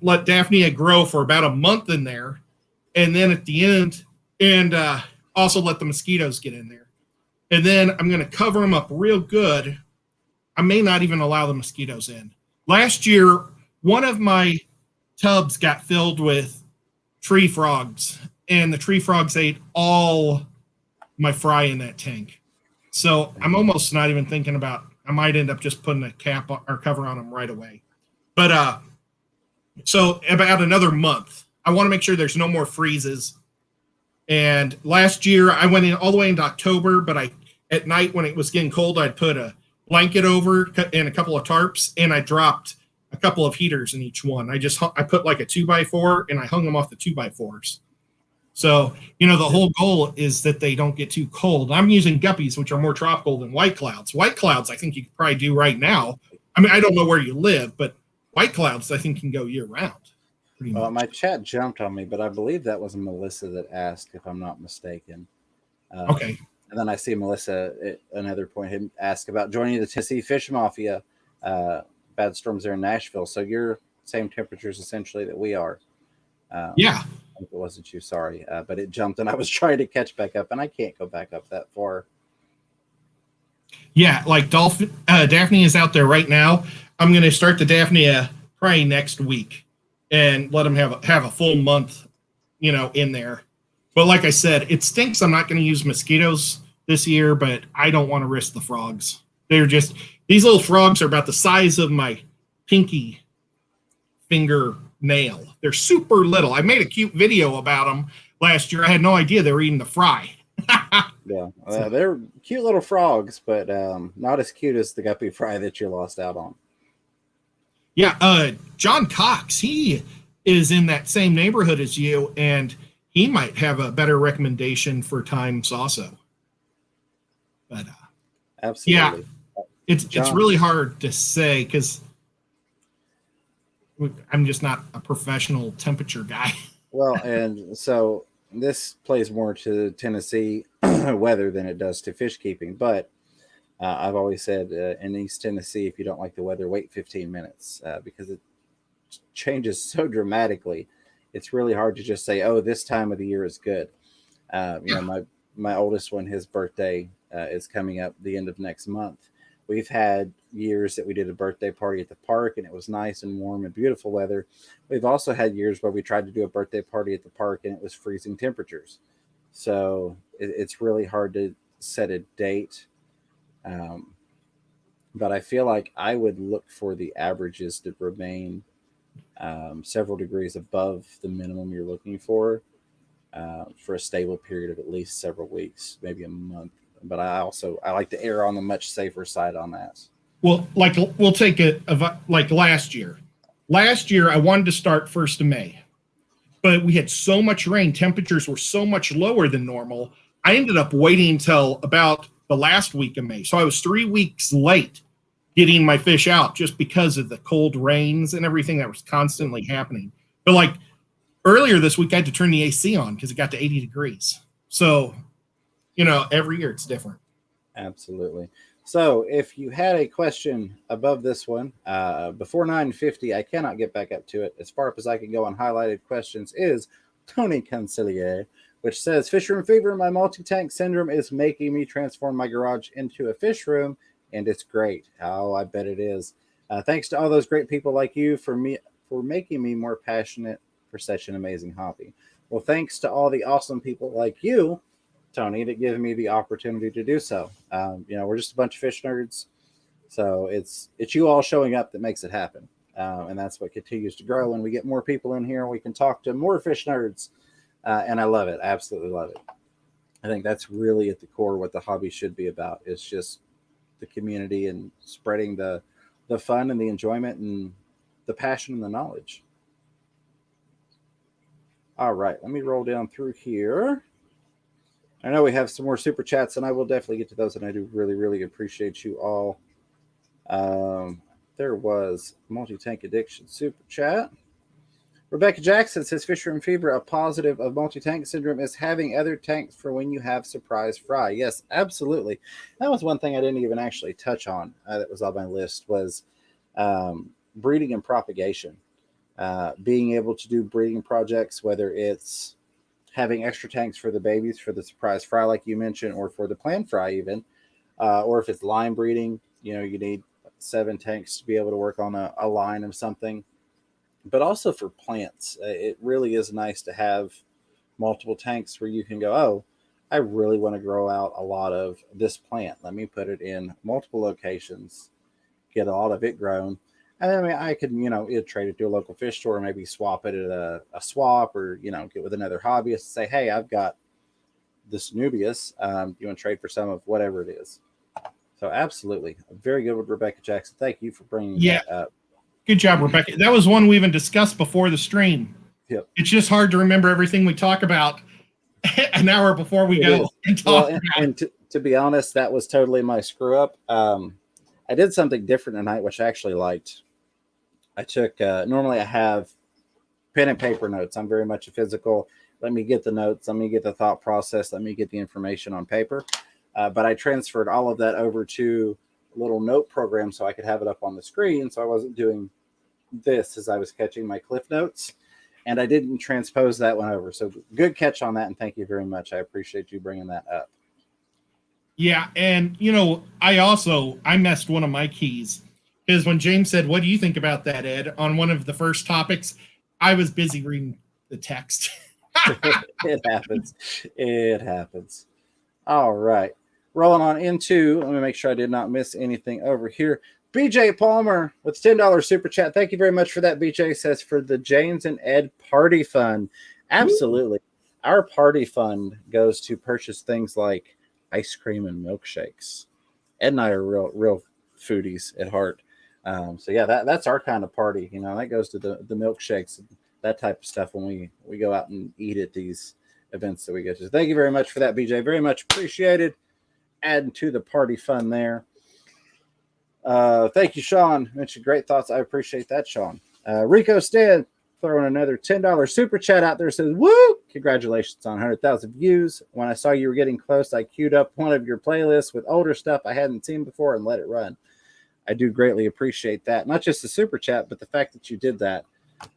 let Daphne grow for about a month in there. And then at the end, and also let the mosquitoes get in there. And then I'm going to cover them up real good. I may not even allow the mosquitoes in. Last year, one of my tubs got filled with tree frogs, and the tree frogs ate all my fry in that tank. So I'm almost not even thinking about, I might end up just putting a cap or cover on them right away. But so about another month, I want to make sure there's no more freezes. And last year I went in all the way into October, but at night when it was getting cold, I'd put a blanket over and a couple of tarps, and I dropped a couple of heaters in each one. I put like a 2x4 and I hung them off the 2x4s. So, the whole goal is that they don't get too cold. I'm using guppies, which are more tropical than white clouds. White clouds, I think you could probably do right now. I mean, I don't know where you live, but white clouds, I think, can go year round. Well, my chat jumped on me, but I believe that was Melissa that asked, if I'm not mistaken. Okay. And then I see Melissa at another point had asked about joining the Tennessee Fish Mafia. Bad storms there in Nashville. So you're same temperatures essentially that we are. Yeah. It wasn't you, sorry. But it jumped and I was trying to catch back up, and I can't go back up that far. Yeah, like Daphne is out there right now. I'm going to start the Daphne probably next week and let them have a full month, in there. But like I said, it stinks. I'm not going to use mosquitoes this year, but I don't want to risk the frogs. These little frogs are about the size of my pinky finger nail. They're super little. I made a cute video about them last year. I had no idea they were eating the fry. Yeah, they're cute little frogs, but not as cute as the guppy fry that you lost out on. Yeah, John Cox, he is in that same neighborhood as you, and he might have a better recommendation for times also. But absolutely, yeah, it's really hard to say because I'm just not a professional temperature guy. Well, and so this plays more to Tennessee weather than it does to fish keeping. But I've always said in East Tennessee, if you don't like the weather, wait 15 minutes because it changes so dramatically. It's really hard to just say, oh, this time of the year is good. My oldest one, his birthday is coming up the end of next month. We've had years that we did a birthday party at the park and it was nice and warm and beautiful weather. We've also had years where we tried to do a birthday party at the park and it was freezing temperatures. So it's really hard to set a date. But I feel like I would look for the averages to remain several degrees above the minimum you're looking for a stable period of at least several weeks, maybe a month. But I like to err on the much safer side on that. Well, like we'll take it like last year. Last year, I wanted to start 1st of May, but we had so much rain. Temperatures were so much lower than normal. I ended up waiting until about the last week of May. So I was 3 weeks late getting my fish out just because of the cold rains and everything that was constantly happening. But like earlier this week, I had to turn the AC on because it got to 80 degrees. So, every year it's different. Absolutely. So if you had a question above this one, before 9:50, I cannot get back up to it. As far up as I can go on highlighted questions is Tony Concilier, which says, Fish Room Fever, my multi-tank syndrome is making me transform my garage into a fish room, and it's great. Oh, I bet it is. Thanks to all those great people like you for making me more passionate for such an amazing hobby. Well, thanks to all the awesome people like you, Tony, that give me the opportunity to do so. We're just a bunch of fish nerds, so it's you all showing up that makes it happen, and that's what continues to grow. When we get more people in here, we can talk to more fish nerds, and I love it. I absolutely love it. I think that's really at the core what the hobby should be about. Is just the community and spreading the fun and the enjoyment and the passion and the knowledge. All right, let me roll down through here. I know we have some more super chats, and I will definitely get to those, and I do really, really appreciate you all. There was Multi-Tank Addiction super chat. Rebecca Jackson says, Fish Room Fever, a positive of multi-tank syndrome is having other tanks for when you have surprise fry. Yes, absolutely. That was one thing I didn't even actually touch on that was on my list was breeding and propagation. Being able to do breeding projects, whether it's having extra tanks for the babies for the surprise fry, like you mentioned, or for the planned fry even, or if it's line breeding, you need 7 tanks to be able to work on a line of something. But also for plants, it really is nice to have multiple tanks where you can go, oh, I really want to grow out a lot of this plant. Let me put it in multiple locations, get a lot of it grown. And I mean, I could, either trade it to a local fish store, or maybe swap it at a swap, or, get with another hobbyist and say, hey, I've got this Nubius. You want to trade for some of whatever it is? So absolutely. Very good with Rebecca Jackson. Thank you for bringing that up. Good job, Rebecca. That was one we even discussed before the stream. Yep. It's just hard to remember everything we talk about an hour before we go and talk. Well, and to be honest, that was totally my screw up. I did something different tonight, which I actually liked. I took, normally I have pen and paper notes. I'm very much a physical. Let me get the notes. Let me get the thought process. Let me get the information on paper. But I transferred all of that over to a little note program so I could have it up on the screen. So I wasn't doing this as I was catching my cliff notes. And I didn't transpose that one over. So good catch on that. And thank you very much. I appreciate you bringing that up. Yeah. And, I messed one of my keys. Because when James said, what do you think about that, Ed? On one of the first topics, I was busy reading the text. It happens. It happens. All right. Rolling on into, let me make sure I did not miss anything over here. BJ Palmer with $10 super chat. Thank you very much for that. BJ says for the James and Ed party fund. Absolutely. Ooh. Our party fund goes to purchase things like ice cream and milkshakes. Ed and I are real foodies at heart. So yeah, that's our kind of party. That goes to the milkshakes, that type of stuff when we go out and eat at these events that we go to. So thank you very much for that, BJ. Very much appreciated. Adding to the party fun there. Thank you, Sean. Mentioned great thoughts. I appreciate that, Sean. Rico Stead throwing another $10 super chat out there. Says, woo! Congratulations on 100,000 views. When I saw you were getting close, I queued up one of your playlists with older stuff I hadn't seen before and let it run. I do greatly appreciate that. Not just the super chat, but the fact that you did that.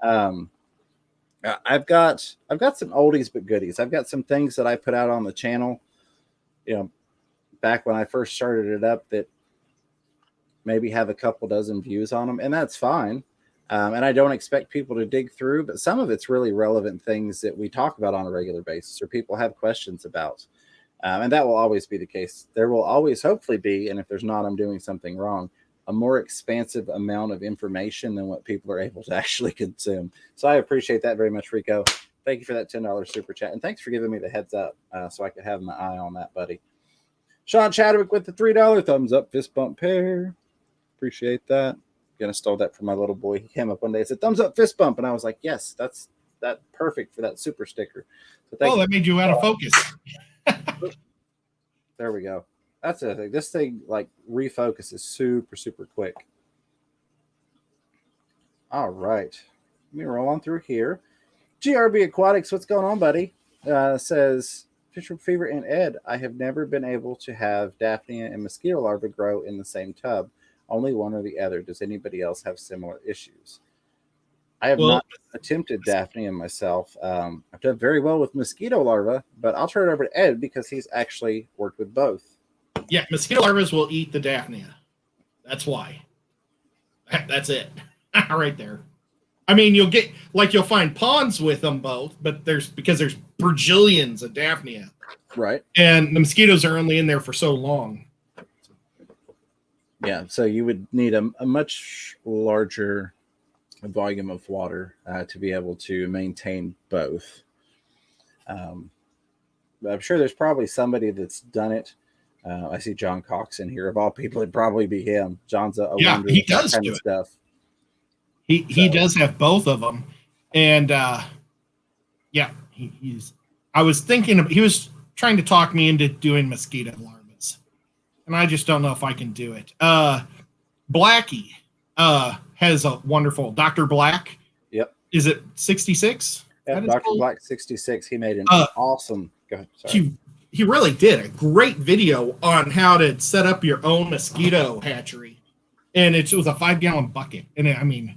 I've got some oldies but goodies. I've got some things that I put out on the channel, back when I first started it up that maybe have a couple dozen views on them, and that's fine. And I don't expect people to dig through, but some of it's really relevant things that we talk about on a regular basis or people have questions about. And that will always be the case. There will always hopefully be, and if there's not, I'm doing something wrong, a more expansive amount of information than what people are able to actually consume. So I appreciate that very much, Rico. Thank you for that $10 super chat. And thanks for giving me the heads up so I could have my eye on that, buddy. Sean Chadwick with the $3 thumbs up, fist bump pair. Appreciate that. Gonna stole that from my little boy. He came up one day and said, thumbs up, fist bump. And I was like, yes, that's perfect for that super sticker. So that made you out of focus. There we go. That's the thing. This thing like refocuses super, super quick. All right. Let me roll on through here. GRB Aquatics, what's going on, buddy? Says, Fisher Fever and Ed, I have never been able to have Daphnia and mosquito larvae grow in the same tub. Only one or the other. Does anybody else have similar issues? I have not attempted Daphnia myself. I've done very well with mosquito larvae, but I'll turn it over to Ed because he's actually worked with both. Yeah, mosquito larvae will eat the Daphnia. That's why. That's it. Right there. I mean, you'll find ponds with them both, but there's bajillions of Daphnia. Right. And the mosquitoes are only in there for so long. Yeah, so you would need a much larger volume of water to be able to maintain both. I'm sure there's probably somebody that's done it. I see John Cox in here. Of all people, it'd probably be him. John's a wonder he does kind do of it. Stuff. He does have both of them, and he's. I was thinking he was trying to talk me into doing mosquito larvae, and I just don't know if I can do it. Blackie has a wonderful Dr. Black. Yep. Is it 66? Yep, Dr. Black 66. He made an awesome. Go ahead. Sorry. He really did a great video on how to set up your own mosquito hatchery, and it was a 5-gallon bucket, and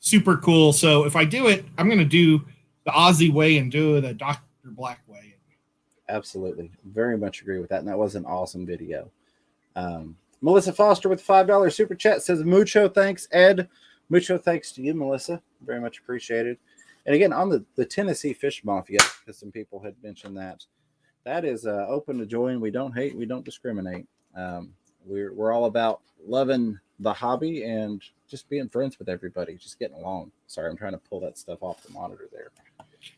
super cool. So if I do it, I'm going to do the Aussie way and do the Dr. Black way. Absolutely. Very much agree with that. And that was an awesome video. Melissa Foster with $5 super chat says, mucho thanks, Ed. Mucho thanks to you, Melissa. Very much appreciated. And again, on the Tennessee Fish Mafia, because some people had mentioned that is open to join. We don't hate. We don't discriminate. We're all about loving the hobby and just being friends with everybody, just getting along. Sorry, I'm trying to pull that stuff off the monitor there.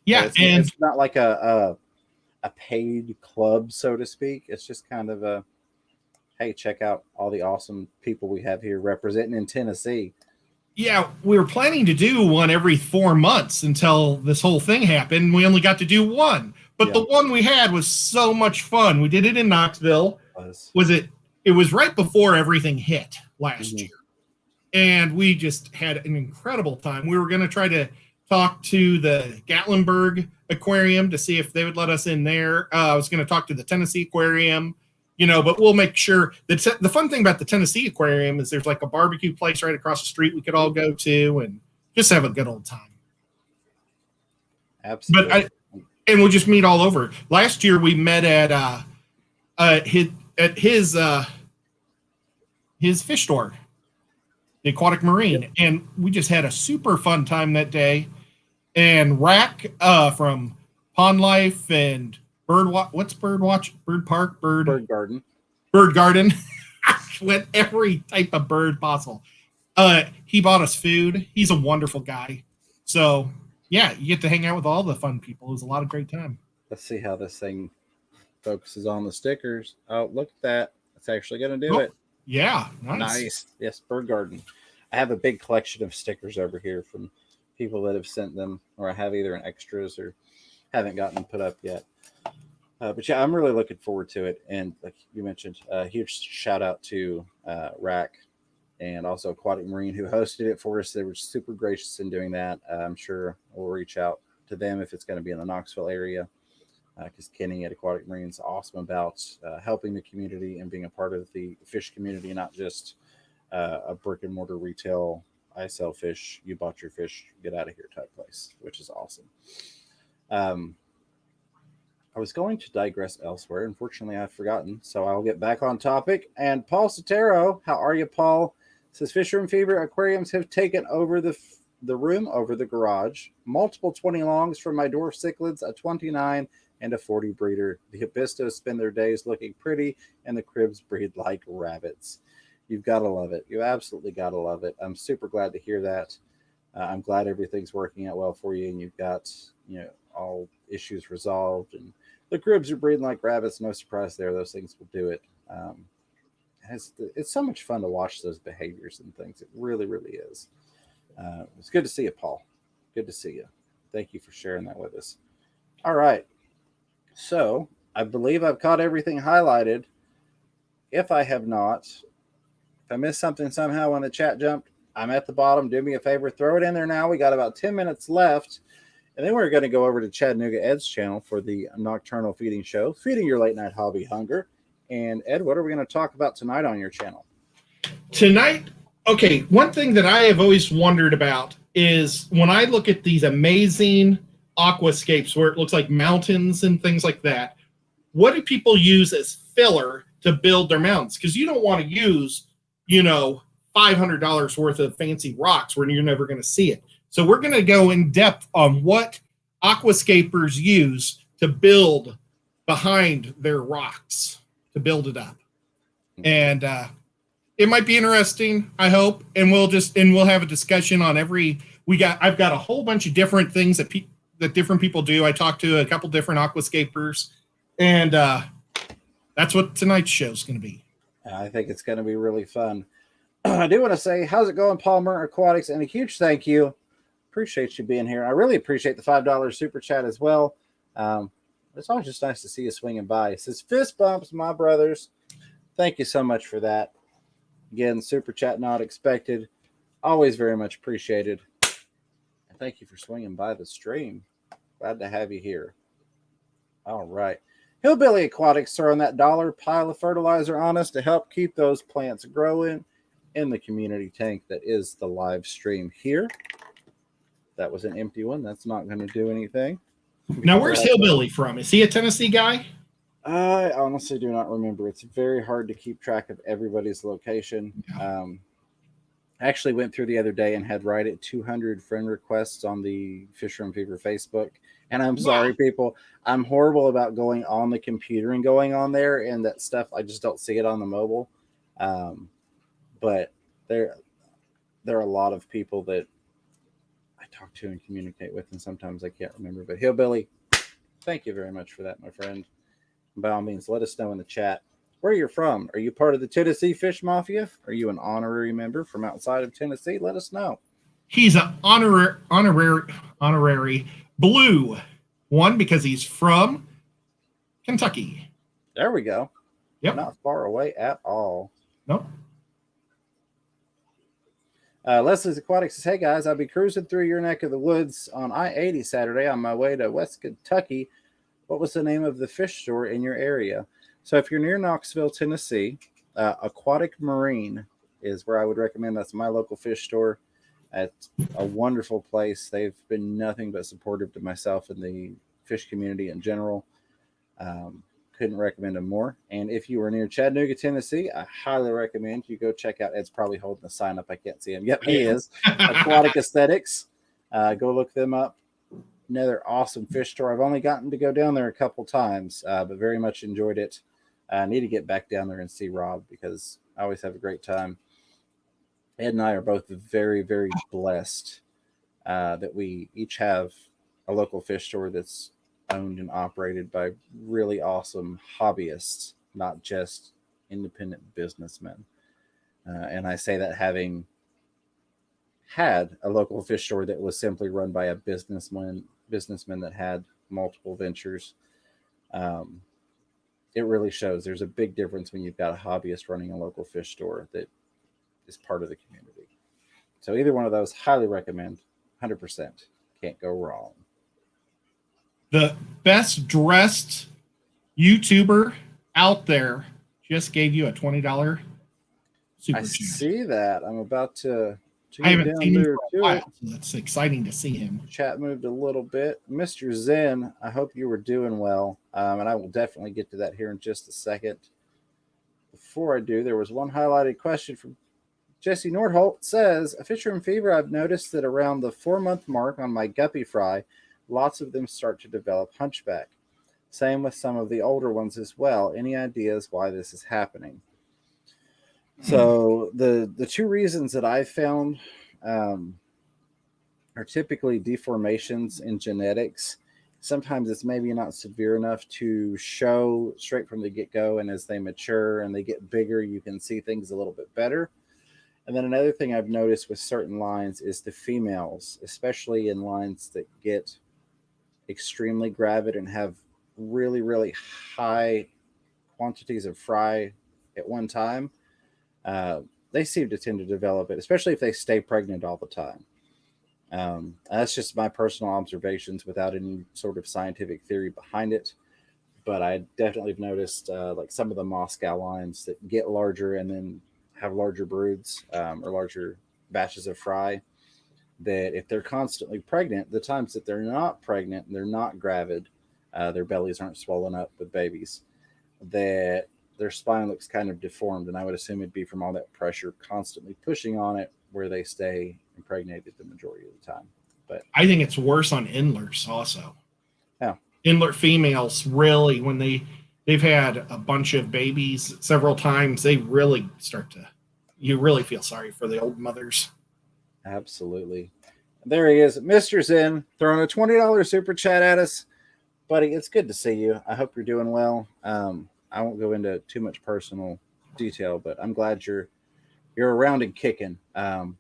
Yeah, it's not like a paid club, so to speak. It's just kind of a, hey, check out all the awesome people we have here representing in Tennessee. Yeah, we were planning to do one every 4 months until this whole thing happened. We only got to do one, but the one we had was so much fun. We did it in Knoxville. It was right before everything hit last year, and we just had an incredible time. We were going to try to talk to the Gatlinburg Aquarium to see if they would let us in there. I was going to talk to the Tennessee Aquarium. But we'll make sure that the fun thing about the Tennessee Aquarium is there's like a barbecue place right across the street we could all go to and just have a good old time. Absolutely. And we'll just meet all over. Last year we met at his fish store, the Aquatic Marine, and we just had a super fun time that day. And Rack from Pond Life and Bird Garden went every type of bird possible. He bought us food. He's a wonderful guy. So yeah, you get to hang out with all the fun people. It was a lot of great time. Let's see how this thing focuses on the stickers. Oh, look at that. It's actually going to do it. Yeah. Nice. Yes. Bird Garden. I have a big collection of stickers over here from people that have sent them, or I have either in extras or haven't gotten put up yet. But yeah, I'm really looking forward to it. And like you mentioned, a huge shout out to Rack and also Aquatic Marine who hosted it for us. They were super gracious in doing that. I'm sure we'll reach out to them if it's going to be in the Knoxville area, because Kenny at Aquatic Marine is awesome about helping the community and being a part of the fish community, not just a brick and mortar retail, I sell fish, you bought your fish, get out of here type place, which is awesome. I was going to digress elsewhere. Unfortunately, I've forgotten, so I'll get back on topic. And Paul Sotero, how are you, Paul? Says Fisher and Fever Aquariums have taken over the room over the garage. Multiple 20 longs from my dwarf cichlids, a 29 and a 40 breeder. The Abystos spend their days looking pretty, and the cribs breed like rabbits. You've got to love it. You absolutely got to love it. I'm super glad to hear that. I'm glad everything's working out well for you, and you've got all issues resolved, and the cribs are breeding like rabbits. No surprise there. Those things will do it. It's so much fun to watch those behaviors and things. It really, really is. It's good to see you, Paul. Good to see you. Thank you for sharing that with us. All right. So I believe I've caught everything highlighted. If I have not, if I missed something somehow when the chat jumped, I'm at the bottom. Do me a favor. Throw it in there now. We got about 10 minutes left. And then we're going to go over to Chattanooga Ed's channel for the Nocturnal Feeding Show, Feeding Your Late Night Hobby Hunger. And Ed, what are we going to talk about tonight on your channel? Tonight, okay, one thing that I have always wondered about is when I look at these amazing aquascapes where it looks like mountains and things like that, what do people use as filler to build their mountains? Because you don't want to use, $500 worth of fancy rocks where you're never going to see it. So we're going to go in depth on what aquascapers use to build behind their rocks, to build it up. And it might be interesting, I hope. And we'll have a discussion on I've got a whole bunch of different things that different people do. I talked to a couple different aquascapers, and that's what tonight's show is going to be. I think it's going to be really fun. I do want to say, how's it going, Paul Murray Aquatics? And a huge thank you. Appreciate you being here. I really appreciate the $5 super chat as well. It's always just nice to see you swinging by. It says fist bumps, my brothers. Thank you so much for that. Again, super chat not expected. Always very much appreciated. And thank you for swinging by the stream. Glad to have you here. All right. Hillbilly Aquatics throwing that dollar pile of fertilizer on us to help keep those plants growing in the community tank that is the live stream here. That was an empty one. That's not going to do anything. Now, where's Hillbilly from? Is he a Tennessee guy? I honestly do not remember. It's very hard to keep track of everybody's location. Yeah. I actually went through the other day and had right at 200 friend requests on the Fisher and Fever Facebook. And I'm sorry, people. I'm horrible about going on the computer and going on there and that stuff. I just don't see it on the mobile. But there are a lot of people that I talk to and communicate with, and sometimes I can't remember. But Hillbilly, thank you very much for that, my friend. By all means, let us know in the chat where you're from. Are you part of the Tennessee Fish Mafia? Are you an honorary member from outside of Tennessee? Let us know. He's an honorary blue one because he's from Kentucky. There we go. Yep. Not far away at all. Nope. Leslie's Aquatics says, hey guys, I'll be cruising through your neck of the woods on I-80 Saturday on my way to West Kentucky. What was the name of the fish store in your area? So if you're near Knoxville, Tennessee, Aquatic Marine is where I would recommend. That's my local fish store. It's a wonderful place. They've been nothing but supportive to myself and the fish community in general. Couldn't recommend them more. And if you are near Chattanooga, Tennessee, I highly recommend you go check out. Ed's probably holding the sign up. I can't see him. Yep, he is. Aquatic Aesthetics. Go look them up. Another awesome fish store. I've only gotten to go down there a couple times, but very much enjoyed it. I need to get back down there and see Rob because I always have a great time. Ed and I are both very, very blessed that we each have a local fish store that's owned and operated by really awesome hobbyists, not just independent businessmen. And I say that having had a local fish store that was simply run by a businessman that had multiple ventures. It really shows there's a big difference when you've got a hobbyist running a local fish store that is part of the community. So either one of those, highly recommend. 100%. Can't go wrong. The best dressed YouTuber out there just gave you a $20 super I chat. see that. I'm about to I haven't seen him for a while, it. so it's exciting to see him. Chat moved a little bit. Mr. Zen, I hope you were doing well. And I will definitely get to that here in just a second. Before I do, there was one highlighted question from Jesse Nordholt. Says, a fisherman fever, I've noticed that around the 4-month mark on my guppy fry, lots of them start to develop hunchback. Same with some of the older ones as well. Any ideas why this is happening? So the two reasons that I've found are typically deformations in genetics. Sometimes it's maybe not severe enough to show straight from the get-go, and as they mature and they get bigger, you can see things a little bit better. And then another thing I've noticed with certain lines is the females, especially in lines that get extremely gravid and have really, really high quantities of fry at one time, they seem to tend to develop it, especially if they stay pregnant all the time. That's just my personal observations without any sort of scientific theory behind it. But I definitely have noticed like some of the Moscow lines that get larger and then have larger broods or larger batches of fry, that if they're constantly pregnant, the times that they're not pregnant and they're not gravid, their bellies aren't swollen up with babies, that their spine looks kind of deformed. And I would assume it'd be from all that pressure constantly pushing on it where they stay impregnated the majority of the time. But I think it's worse on Endlers also. Yeah. Endler females really, when they've had a bunch of babies several times, they really start to, you really feel sorry for the old mothers. Absolutely. There he is, Mr. Zen, throwing a $20 super chat at us. Buddy, it's good to see you. I hope you're doing well. I won't go into too much personal detail, but I'm glad you're around and kicking. I'm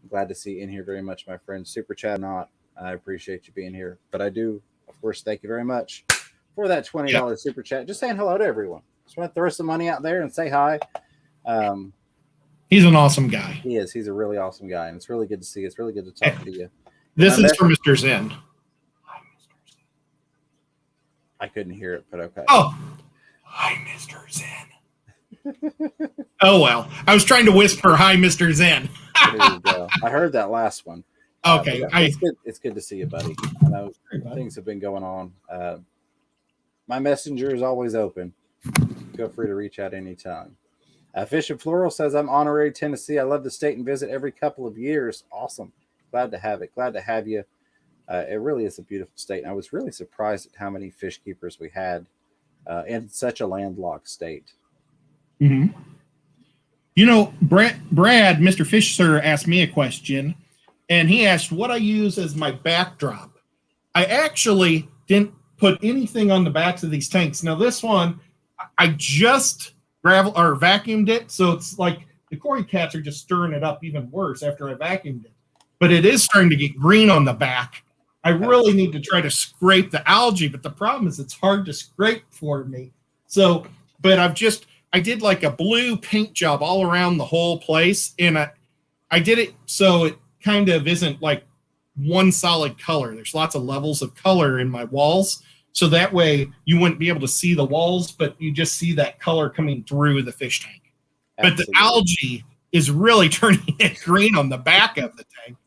glad to see you in here very much, my friend. Super chat not. I appreciate you being here. But I do, of course, thank you very much for that $20 super chat. Just saying hello to everyone. Just want to throw some money out there and say hi. He's an awesome guy. He is. He's a really awesome guy, and it's really good to see you. It's really good to talk to you. This is for Mr. Zen. I couldn't hear it, but okay. Oh, hi, Mr. Zen. Oh, well. I was trying to whisper, hi, Mr. Zen. There you go. I heard that last one. Okay. It's good to see you, buddy. I know things have been going on. My messenger is always open. Feel free to reach out anytime. Fish and Floral says, I'm honorary Tennessee. I love the state and visit every couple of years. Awesome. Glad to have it. Glad to have you. It really is a beautiful state. And I was really surprised at how many fish keepers we had in such a landlocked state. Mm-hmm. You know, Brad, Mr. Fish Sir, asked me a question, and he asked what I use as my backdrop. I actually didn't put anything on the backs of these tanks. Now, this one, I just vacuumed it, so it's like the Cory cats are just stirring it up even worse after I vacuumed it. But it is starting to get green on the back. I really need to try to scrape the algae, but the problem is it's hard to scrape for me. So, but I did like a blue paint job all around the whole place, and I did it so it kind of isn't like one solid color. There's lots of levels of color in my walls, so that way you wouldn't be able to see the walls, but you just see that color coming through the fish tank. Absolutely. But the algae is really turning it green on the back of the tank.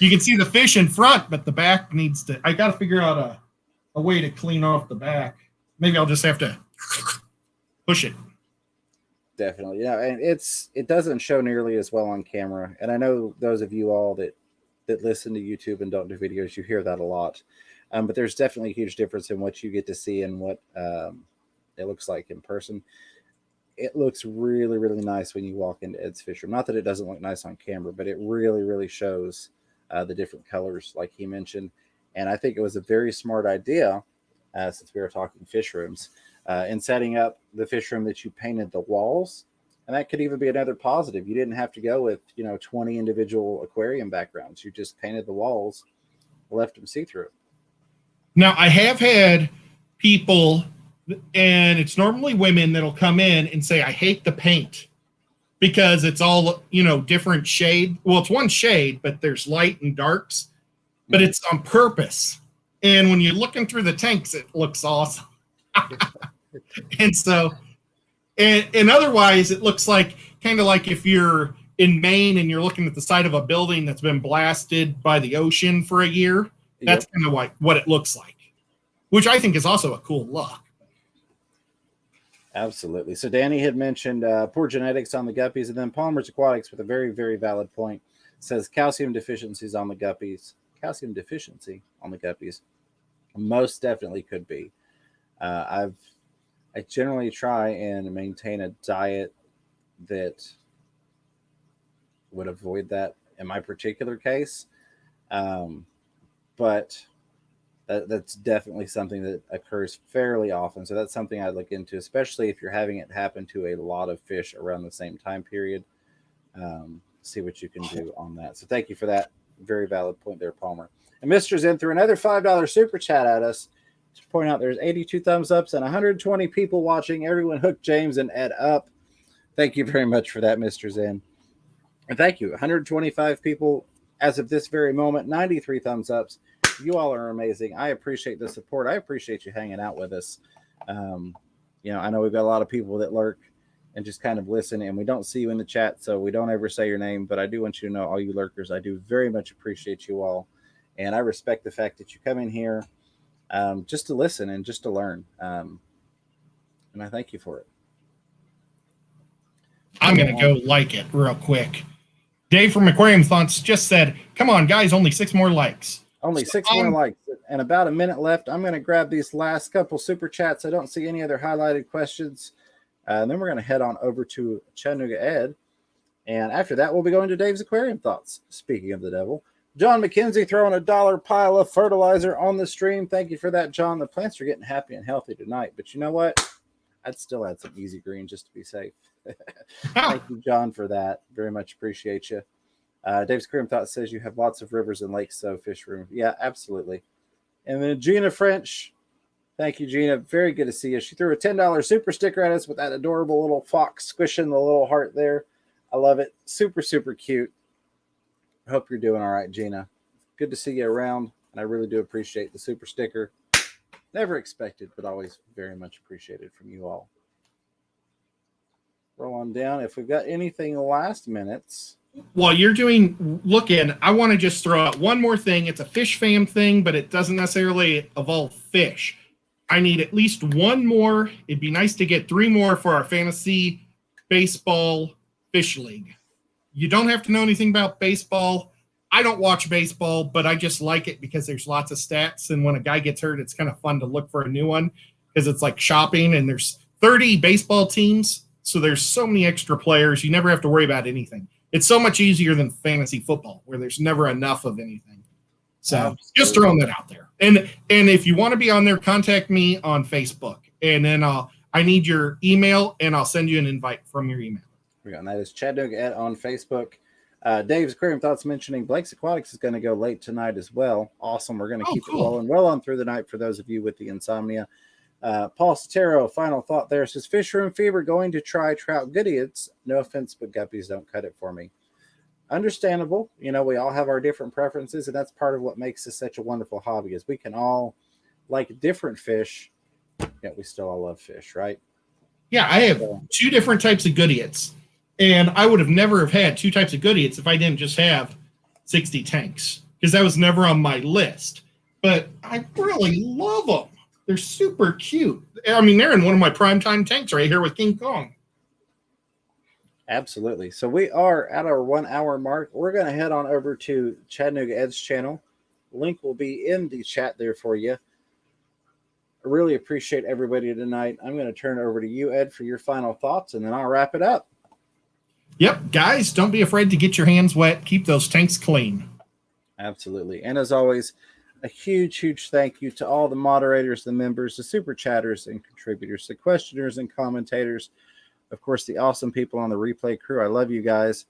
You can see the fish in front, but the back needs to. I got to figure out a way to clean off the back. Maybe I'll just have to push it. Definitely, yeah, and it doesn't show nearly as well on camera. And I know those of you all that listen to YouTube and don't do videos, you hear that a lot. But there's definitely a huge difference in what you get to see and what it looks like in person. It looks really, really nice when you walk into Ed's Fish Room. Not that it doesn't look nice on camera, but it really, really shows the different colors, like he mentioned. And I think it was a very smart idea, since we were talking fish rooms, in setting up the fish room that you painted the walls. And that could even be another positive. You didn't have to go with 20 individual aquarium backgrounds. You just painted the walls, left them see-through. Now, I have had people, and it's normally women, that'll come in and say, I hate the paint because it's all, different shade. Well, it's one shade, but there's light and darks, but it's on purpose. And when you're looking through the tanks, it looks awesome. And so, and otherwise, it looks like kind of like if you're in Maine and you're looking at the side of a building that's been blasted by the ocean for a year. That's kind of like what it looks like, which I think is also a cool look. Absolutely. So Danny had mentioned poor genetics on the guppies, and then Palmer's Aquatics with a very, very valid point says calcium deficiencies on the guppies. Calcium deficiency on the guppies most definitely could be. I generally try and maintain a diet that would avoid that in my particular case. But that's definitely something that occurs fairly often. So that's something I'd look into, especially if you're having it happen to a lot of fish around the same time period. See what you can do on that. So thank you for that. Very valid point there, Palmer. And Mr. Zen threw another $5 super chat at us to point out there's 82 thumbs ups and 120 people watching. Everyone hook James and Ed up. Thank you very much for that, Mr. Zen. And thank you. 125 people as of this very moment, 93 thumbs ups. You all are amazing. I appreciate the support. I appreciate you hanging out with us. I know we've got a lot of people that lurk and just kind of listen, and we don't see you in the chat, so we don't ever say your name, but I do want you to know, all you lurkers, I do very much appreciate you all, and I respect the fact that you come in here just to listen and just to learn, and I thank you for it. I'm going to go like it real quick. Dave from Aquarium Thoughts just said, come on, guys, only 6 more likes. Only 6 more likes and about a minute left. I'm going to grab these last couple super chats. I don't see any other highlighted questions. And then we're going to head on over to Chattanooga Ed. And after that, we'll be going to Dave's Aquarium Thoughts. Speaking of the devil, John McKenzie throwing a $1 pile of fertilizer on the stream. Thank you for that, John. The plants are getting happy and healthy tonight. But you know what? I'd still add some Easy Green just to be safe. Thank you, John, for that. Very much appreciate you. Dave's Aquarium Thoughts says you have lots of rivers and lakes, so fish room. Yeah, absolutely. And then Gina French. Thank you, Gina. Very good to see you. She threw a $10 super sticker at us with that adorable little fox squishing the little heart there. I love it. Super, super cute. I hope you're doing all right, Gina. Good to see you around, and I really do appreciate the super sticker. Never expected, but always very much appreciated from you all. Roll on down. If we've got anything last minutes. While you're looking, I want to just throw out one more thing. It's a fish fam thing, but it doesn't necessarily involve fish. I need at least one more. It'd be nice to get 3 more for our fantasy baseball fish league. You don't have to know anything about baseball. I don't watch baseball, but I just like it because there's lots of stats. And when a guy gets hurt, it's kind of fun to look for a new one because it's like shopping, and there's 30 baseball teams So there's so many extra players. You never have to worry about anything. It's so much easier than fantasy football, where there's never enough of anything. So Absolutely. just throwing that out there. And if you want to be on there, contact me on Facebook. And then I need your email, and I'll send you an invite from your email. And that is Chattanooga Ed on Facebook. Dave's Aquarium Thoughts mentioning Blake's Aquatics is going to go late tonight as well. Awesome. We're going to keep it rolling well on through the night for those of you with the insomnia. Paul Sotero, final thought there, says, Fish Room Fever going to try trout goodiots. No offense, but guppies don't cut it for me. Understandable. You know, we all have our different preferences, and that's part of what makes this such a wonderful hobby is we can all like different fish, yet we still all love fish, right? Yeah, I have two different types of goodiots. And I would have never have had two types of goodiots if I didn't just have 60 tanks, because that was never on my list. But I really love them. They're super cute. I mean, they're in one of my primetime tanks right here with King Kong. Absolutely. So we are at our 1 hour mark. We're going to head on over to Chattanooga Ed's channel. Link will be in the chat there for you. I really appreciate everybody tonight. I'm going to turn it over to you, Ed, for your final thoughts, and then I'll wrap it up. Yep, guys, don't be afraid to get your hands wet. Keep those tanks clean. Absolutely. And as always, a huge, huge thank you to all the moderators, the members, the super chatters and contributors, the questioners and commentators, of course, the awesome people on the replay crew. I love you guys.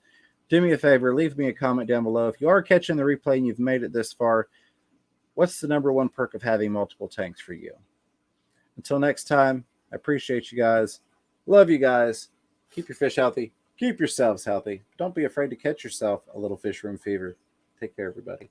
Do me a favor, leave me a comment down below. If you are catching the replay and you've made it this far, what's the number one perk of having multiple tanks for you? Until next time, I appreciate you guys. Love you guys. Keep your fish healthy. Keep yourselves healthy. Don't be afraid to catch yourself a little fish room fever. Take care, everybody.